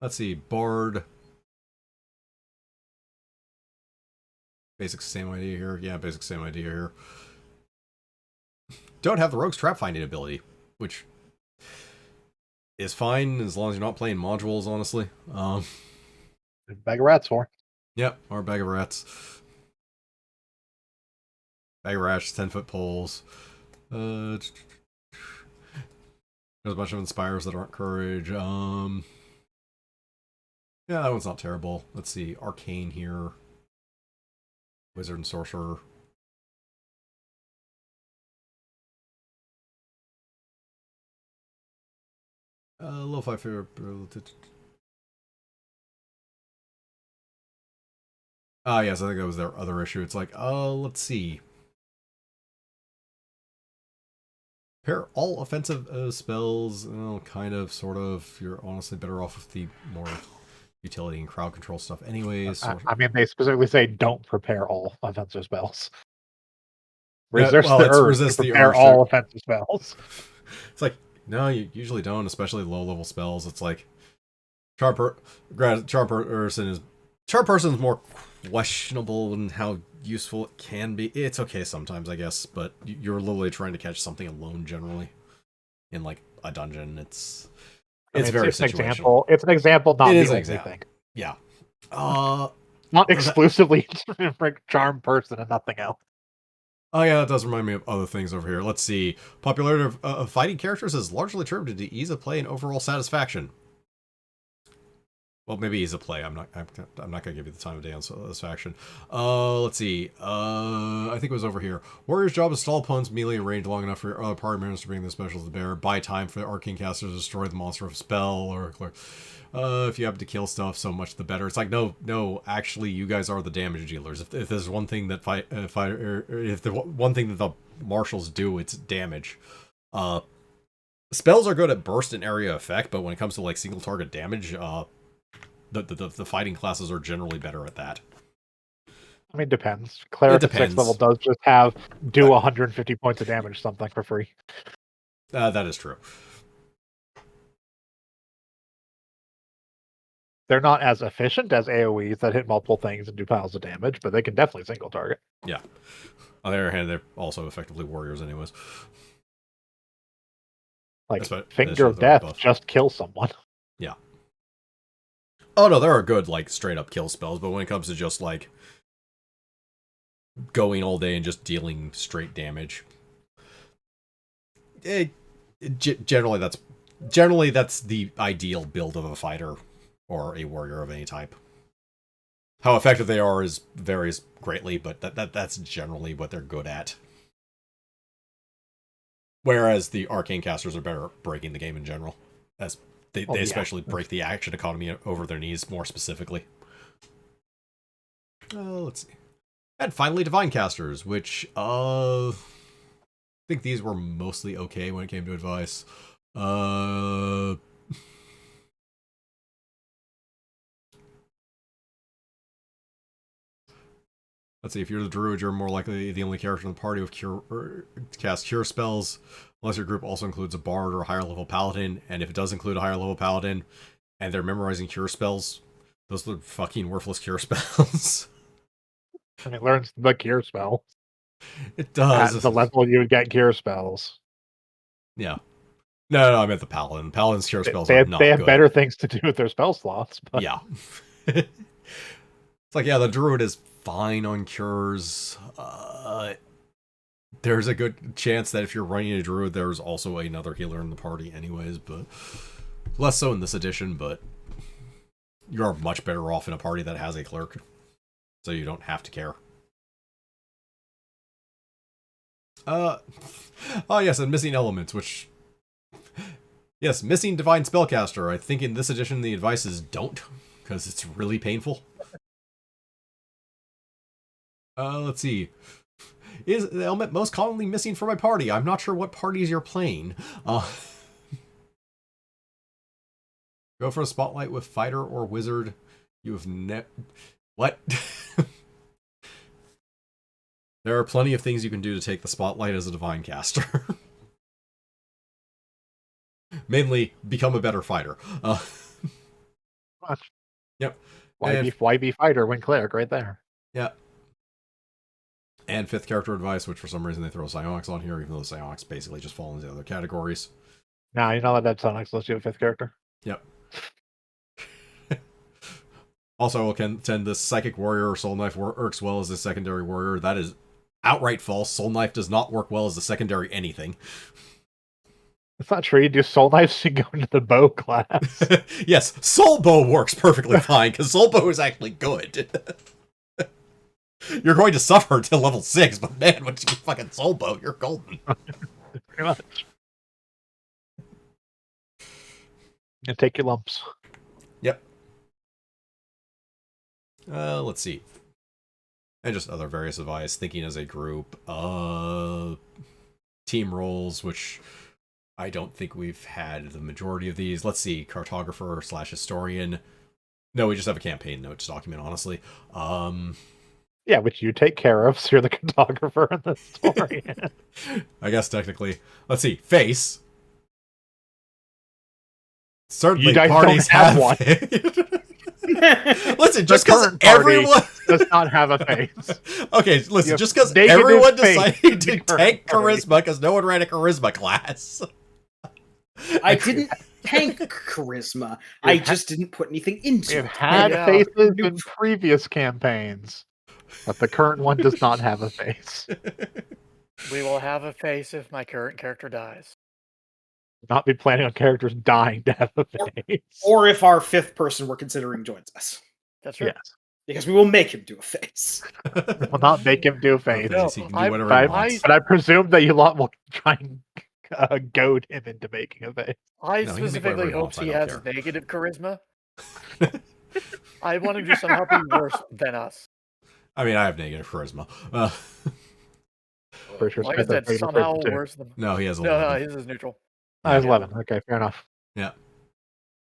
Let's see, bard. Basic same idea here. Yeah, basic same idea here. Don't have the rogue's trap finding ability, which is fine as long as you're not playing modules, honestly. Bag of rats for. Yep, or bag of rats. Bag of rats, 10-foot poles. There's a bunch of inspires that aren't courage. Yeah, that one's not terrible. Let's see, arcane here. Wizard and sorcerer. Low 5 favorite. Yes, I think that was their other issue. It's like, let's see. Pair all offensive spells, kind of, sort of. You're honestly better off with the more utility and crowd control stuff anyways. I mean, they specifically say don't prepare all offensive spells. Resist the urge to prepare all offensive spells. It's like, no, you usually don't, especially low-level spells. It's like, Charm Person is more questionable in how useful it can be. It's okay sometimes, I guess, but you're literally trying to catch something alone generally in like a dungeon. It's very situational. It's an example, not the only thing. Yeah. Not exclusively for Charm Person and nothing else. Oh yeah, that does remind me of other things over here. Let's see. Popularity of fighting characters is largely attributed to ease of play and overall satisfaction. Well, maybe ease of play. I'm not gonna give you the time of day on satisfaction. Let's see. I think it was over here. Warrior's job is to stall opponents melee range long enough for your other party members to bring the specials to bear. Buy time for the arcane casters to destroy the monster of a spell, or if you have to kill stuff, so much the better. It's like no. Actually, you guys are the damage dealers. If there's one thing that if the one thing that the marshals do, it's damage. Spells are good at burst and area effect, but when it comes to like single target damage, the fighting classes are generally better at that. I mean, it depends. Cleric at 6th level does just have 150 points of damage something for free. That is true. They're not as efficient as AoEs that hit multiple things and do piles of damage, but they can definitely single target. Yeah. On the other hand, they're also effectively warriors anyways. Like, That's Finger of the right Death, buff. just kill someone. Yeah. Oh no, there are good, like, straight up kill spells, but when it comes to just, like, going all day and just dealing straight damage, generally that's the ideal build of a fighter or a warrior of any type. How effective they are varies greatly, but that's generally what they're good at. Whereas the arcane casters are better at breaking the game in general, as they especially break the action economy over their knees more specifically. Let's see. And finally, divine casters, which I think these were mostly okay when it came to advice. Let's see, if you're the druid, you're more likely the only character in the party with to cast cure spells, unless your group also includes a bard or a higher level paladin, and if it does include a higher level paladin, and they're memorizing cure spells, those are fucking worthless cure spells. And it learns the cure spell. It does. At the level you would get cure spells. Yeah. No, I meant the paladin. Paladin's cure spells They are have, not they have good. better things to do with their spell slots. But... Yeah. It's like, yeah, the druid is fine on cures. There's a good chance that if you're running a druid, there's also another healer in the party anyways, but less so in this edition, but you're much better off in a party that has a cleric, so you don't have to care. Oh yes, and missing elements, which... Yes, missing divine spellcaster. I think in this edition the advice is don't, because it's really painful. Let's see. Is the element most commonly missing from my party? I'm not sure what parties you're playing. Go for a spotlight with fighter or wizard. You have what? There are plenty of things you can do to take the spotlight as a divine caster. Mainly, become a better fighter. Yep. Why be fighter when cleric right there? Yeah. And fifth character advice, which for some reason they throw psionics on here, even though psionics basically just fall into the other categories. Nah, you're not allowed to have psionics unless you have a fifth character. Yep. Also, I will contend this psychic warrior or soul knife works well as a secondary warrior. That is outright false. Soul knife does not work well as a secondary anything. It's not true. You do soul knives, you go into the bow class. Yes, soul bow works perfectly fine, because soul bow is actually good. You're going to suffer until level 6, but man, once you get fucking soul bow, you're golden. Pretty much. And take your lumps. Yep. Let's see. And just other various advice, thinking as a group. Team roles, which I don't think we've had the majority of these. Let's see, cartographer / historian. No, we just have a campaign notes document, honestly. Yeah, which you take care of, so you're the cartographer in the story. I guess technically. Let's see, face. Certainly, You guys parties don't have have one. Listen, just because current party everyone does not have a face. Okay, listen, have just because negative everyone faith decided to in the tank current party. charisma because no one ran a charisma class. I didn't tank charisma. I just didn't put anything into We've it. had Yeah. faces in previous campaigns, but the current one does not have a face. We will have a face if my current character dies. Not be planning on characters dying to have a face. Or if our fifth person we're considering joins us. That's right. yes, Because we will make him do a face. will not make him do a face. No, He can do I- whatever But he I, wants. but I presume that you lot will try and goad him into making a face. I No, he can make specifically whatever he hope wants, I he don't has care. negative charisma. I want him to somehow be worse than us. I mean, I have negative charisma. For sure, Like I Smith has said, negative somehow charisma, too. worse than. No, he has No, 11. his is neutral. I was Yeah. 11. Okay, fair enough. Yeah.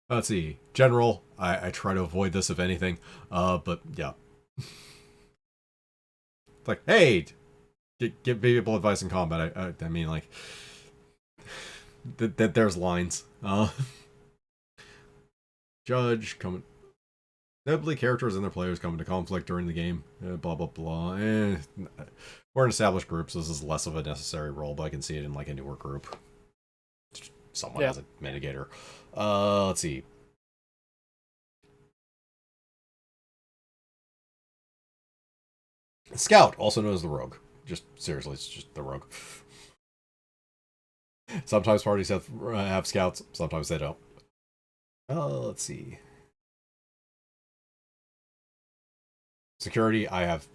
Let's see. General, I try to avoid this if anything. But yeah. It's like, hey, give people advice in combat. I mean, like, there's lines. Judge, come. Inevitably, characters and their players come into conflict during the game. Blah, blah, blah. We're an established group, so this is less of a necessary role, but I can see it in like a newer group. Someone has a mitigator. Let's see. Scout, also known as the Rogue. Just seriously, it's just the Rogue. Sometimes parties have scouts, sometimes they don't. Let's see. Security, I have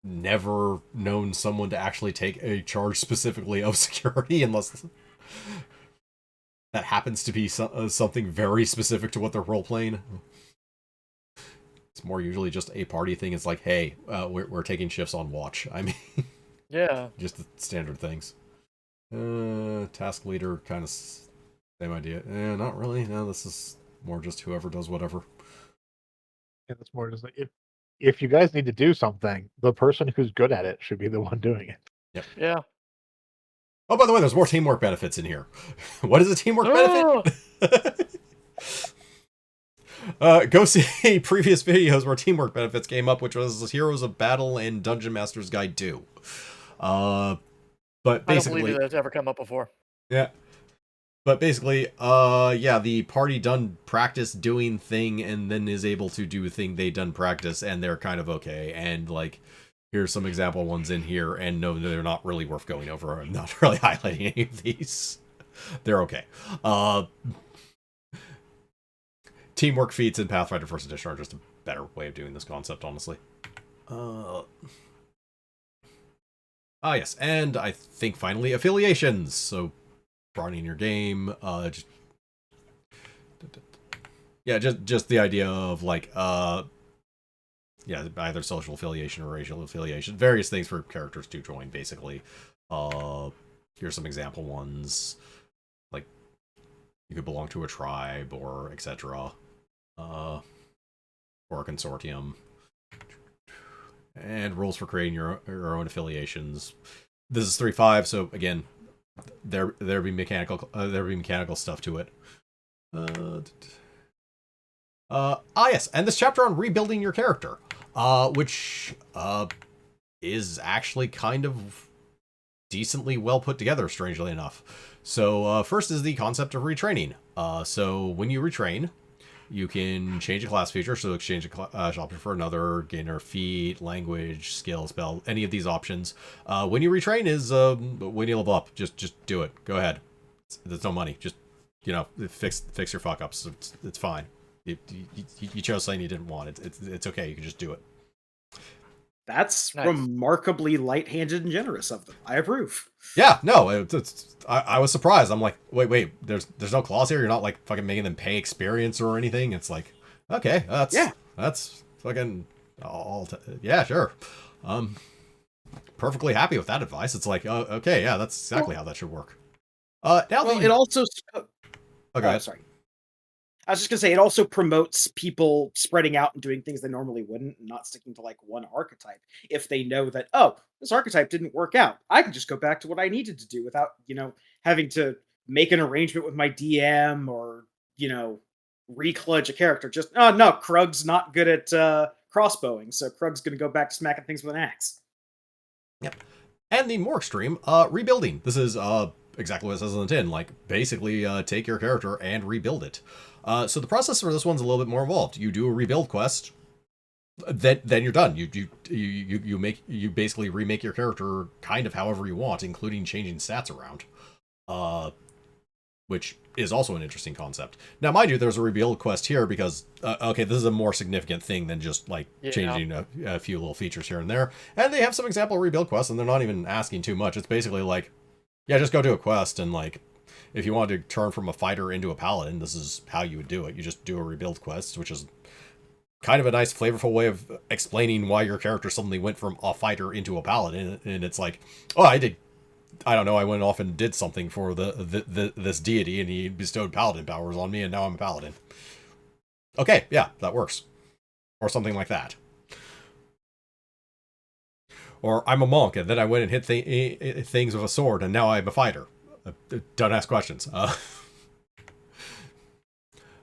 never known someone to actually take a charge specifically of security unless that happens to be something very specific to what they're role-playing. It's more usually just a party thing. It's like, hey, we're taking shifts on watch. I mean, Yeah. just the standard things. Task leader, kind of same idea. Not really. No, this is more just whoever does whatever. Yeah, that's more just like if you guys need to do something, the person who's good at it should be the one doing it. Yep. Yeah. Oh, by the way, there's more teamwork benefits in here. What is a teamwork benefit? Go see previous videos where teamwork benefits came up, which was Heroes of Battle and Dungeon Master's Guide 2. But I don't basically, believe that's ever come up before. yeah. But basically, yeah, the party done practice doing thing and then is able to do thing they done practice, and they're kind of okay. And like, here's some example ones in here, and no, they're not really worth going over. I'm not really highlighting any of these. They're okay. Teamwork feats in Pathfinder First Edition are just a better way of doing this concept, honestly. Yes, and I think finally affiliations. So, broadening your game. Just the idea of like, yeah, either social affiliation or racial affiliation, various things for characters to join. Basically, here's some example ones. Like, you could belong to a tribe or etc. Or a consortium. And rules for creating your own affiliations. This is 3.5, so again, there be mechanical stuff to it. Yes, and this chapter on rebuilding your character, which is actually kind of decently well put together, strangely enough. So first is the concept of retraining. So when you retrain, you can change a class feature, so exchange a class option for another, gain a feat, language, skill, spell, any of these options. When you retrain is when you level up. Just do it. Go ahead. There's no money. Just, fix your fuck ups. It's fine. You chose something you didn't want. It's okay. You can just do it. That's Nice. remarkably light-handed and generous of them. I approve. Yeah, no, I was surprised. I'm like, wait, there's no clause here. You're not like fucking making them pay experience or anything. It's like, okay, that's fucking yeah, sure. Perfectly happy with that advice. It's like, okay, yeah, that's exactly how that should work. It also. Okay, Sorry. I was just gonna say it also promotes people spreading out and doing things they normally wouldn't, and not sticking to like one archetype. If they know that, oh, this archetype didn't work out, I can just go back to what I needed to do without, having to make an arrangement with my DM or, recludge a character. Just, oh no, Krug's not good at crossbowing, so Krug's gonna go back to smacking things with an axe. Yep. And the more extreme, rebuilding. This is exactly what it says on the tin. Like, basically, take your character and rebuild it. So the process for this one's a little bit more involved. You do a rebuild quest, then you're done. You basically remake your character kind of however you want, including changing stats around, which is also an interesting concept. Now, mind you, there's a rebuild quest here because okay, this is a more significant thing than just like changing a few little features here and there. And they have some example rebuild quests, and they're not even asking too much. It's basically like, yeah, just go do a quest, and like, if you want to turn from a fighter into a paladin, this is how you would do it. You just do a rebuild quest, which is kind of a nice, flavorful way of explaining why your character suddenly went from a fighter into a paladin. And it's like, oh, I don't know, I went off and did something for this deity, and he bestowed paladin powers on me, and now I'm a paladin. Okay, yeah, that works. Or something like that. Or I'm a monk, and then I went and hit things with a sword, and now I'm a fighter. Don't ask questions.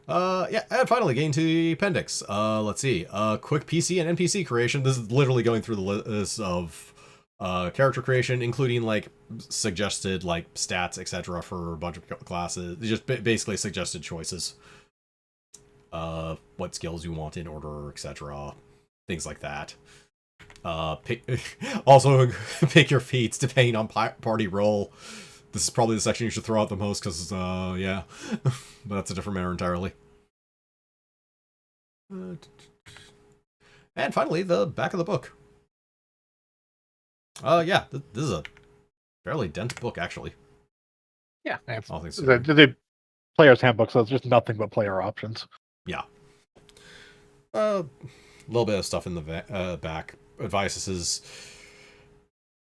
Yeah, and finally, getting to the appendix. Let's see. Quick PC and NPC creation. This is literally going through the list of character creation, including like suggested like stats, etc. for a bunch of classes. Just basically suggested choices. What skills you want in order, etc. Things like that. Also pick your feats depending on party role. This is probably the section you should throw out the most because, yeah, but that's a different matter entirely. And finally, the back of the book. Yeah, this is a fairly dense book, actually. Yeah, it's All things the player's handbook, so it's just nothing but player options. Yeah. A little bit of stuff in the back. Advice is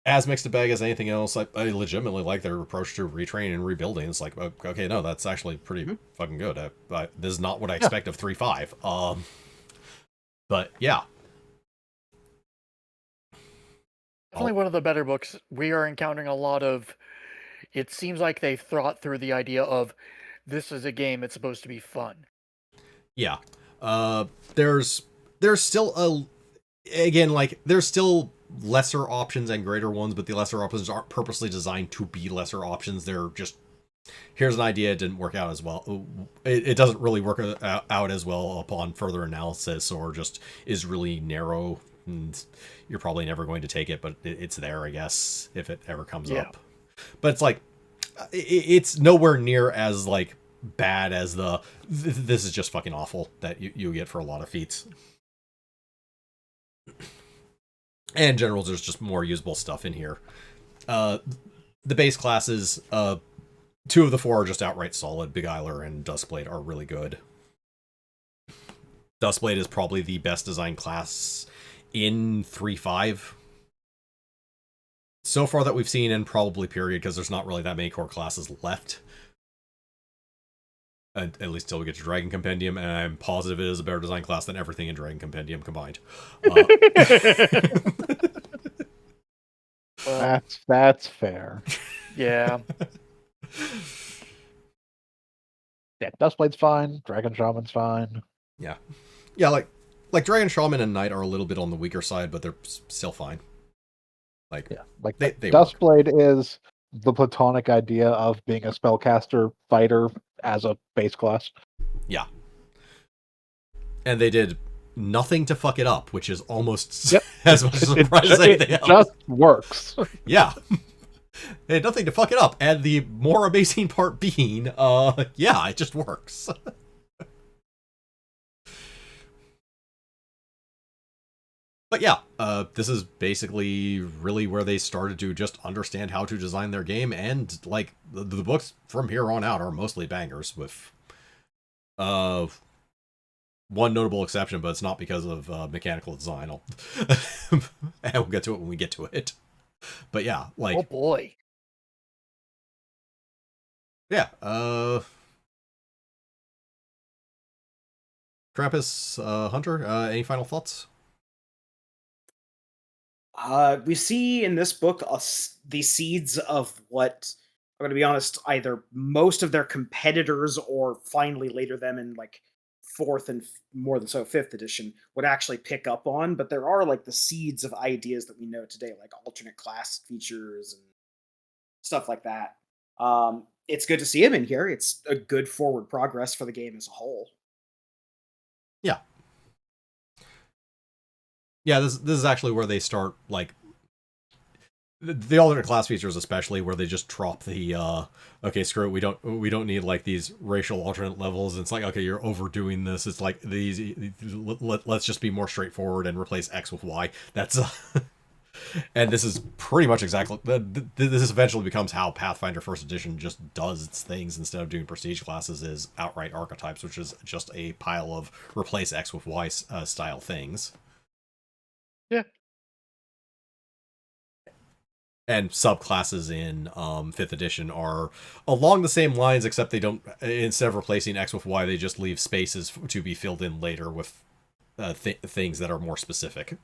as mixed a bag as anything else. I legitimately like their approach to retraining and rebuilding. It's like, okay, no, that's actually pretty fucking good. This is not what I expect of 3.5. But yeah. Definitely one of the better books. We are encountering a lot of. It seems like they've thought through the idea of this is a game. It's supposed to be fun. Yeah. There's still there's still lesser options and greater ones, but the lesser options aren't purposely designed to be lesser options. They're just, here's an idea, it didn't work out as well. It doesn't really work out as well upon further analysis, or just is really narrow, and you're probably never going to take it, but it's there, I guess, if it ever comes up. But it's like, it's nowhere near as like bad as this is just fucking awful that you get for a lot of feats. And in general, there's just more usable stuff in here. The base classes, 2 of the 4 are just outright solid. Beguiler and Duskblade are really good. Duskblade is probably the best designed class in 3.5 so far that we've seen, and probably period, because there's not really that many core classes left. At least till we get to Dragon Compendium, and I'm positive it is a better design class than everything in Dragon Compendium combined. That's fair. Yeah. Yeah, Duskblade's fine. Dragon Shaman's fine. Yeah, like Dragon Shaman and Knight are a little bit on the weaker side, but they're still fine. Like, yeah, like they Duskblade is the platonic idea of being a spellcaster fighter as a base class. Yeah. And they did nothing to fuck it up, which is almost as much surprise as anything else. It just works. Yeah. They had nothing to fuck it up, and the more amazing part being, yeah, it just works. But yeah, this is basically really where they started to just understand how to design their game, and like the books from here on out are mostly bangers, with one notable exception, but it's not because of mechanical design. And we'll get to it when we get to it. But yeah, like, oh boy, yeah. Krampus, Hunter, any final thoughts? We see in this book the seeds of what, I'm going to be honest, either most of their competitors or finally later them in like 4th and more than so 5th edition would actually pick up on. But there are like the seeds of ideas that we know today, like alternate class features and stuff like that. It's good to see him in here. It's a good forward progress for the game as a whole. Yeah. Yeah, this is actually where they start, like, the alternate class features, especially, where they just drop the okay, screw it, we don't need like these racial alternate levels. It's like, okay, you're overdoing this. It's like let's just be more straightforward and replace X with Y. That's and this is pretty much exactly, this eventually becomes how Pathfinder First Edition just does its things. Instead of doing prestige classes, is outright archetypes, which is just a pile of replace X with Y style things. Yeah. And subclasses in 5th edition are along the same lines, except they don't, instead of replacing X with Y, they just leave spaces to be filled in later with things that are more specific.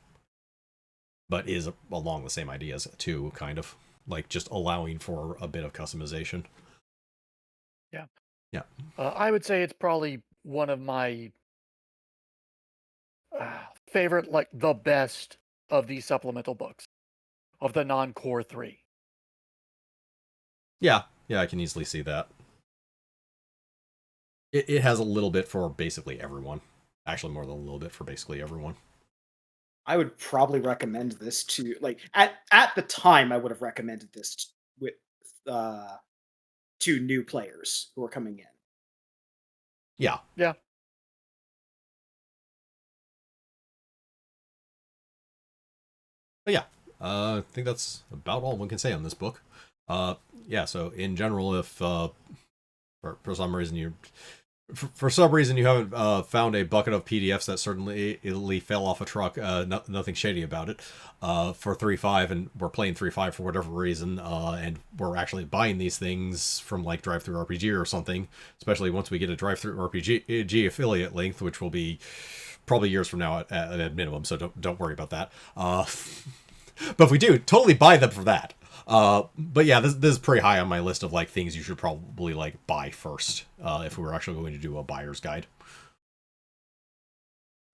But is along the same ideas too, kind of. Like just allowing for a bit of customization. Yeah. Yeah. I would say it's probably one of my favorite, like the best of these supplemental books of the non-core 3. Yeah, I can easily see that. It has a little bit for basically everyone. Actually, more than a little bit for basically everyone. I would probably recommend this to, like, at the time I would have recommended this with to new players who are coming in. Yeah. Yeah. But yeah, I think that's about all one can say on this book. Yeah, so in general, if for some reason you haven't found a bucket of PDFs that certainly fell off a truck, nothing shady about it, for 3.5, and we're playing 3.5 for whatever reason, and we're actually buying these things from like Drive-Thru RPG or something, especially once we get a Drive-Thru RPG affiliate link, which will be probably years from now at minimum, so don't worry about that. But if we do, totally buy them for that. But yeah, this is pretty high on my list of like things you should probably like buy first, if we were actually going to do a buyer's guide,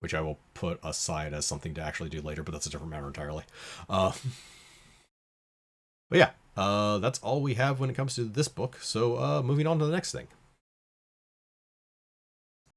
which I will put aside as something to actually do later, but that's a different matter entirely. But yeah, that's all we have when it comes to this book. So moving on to the next thing.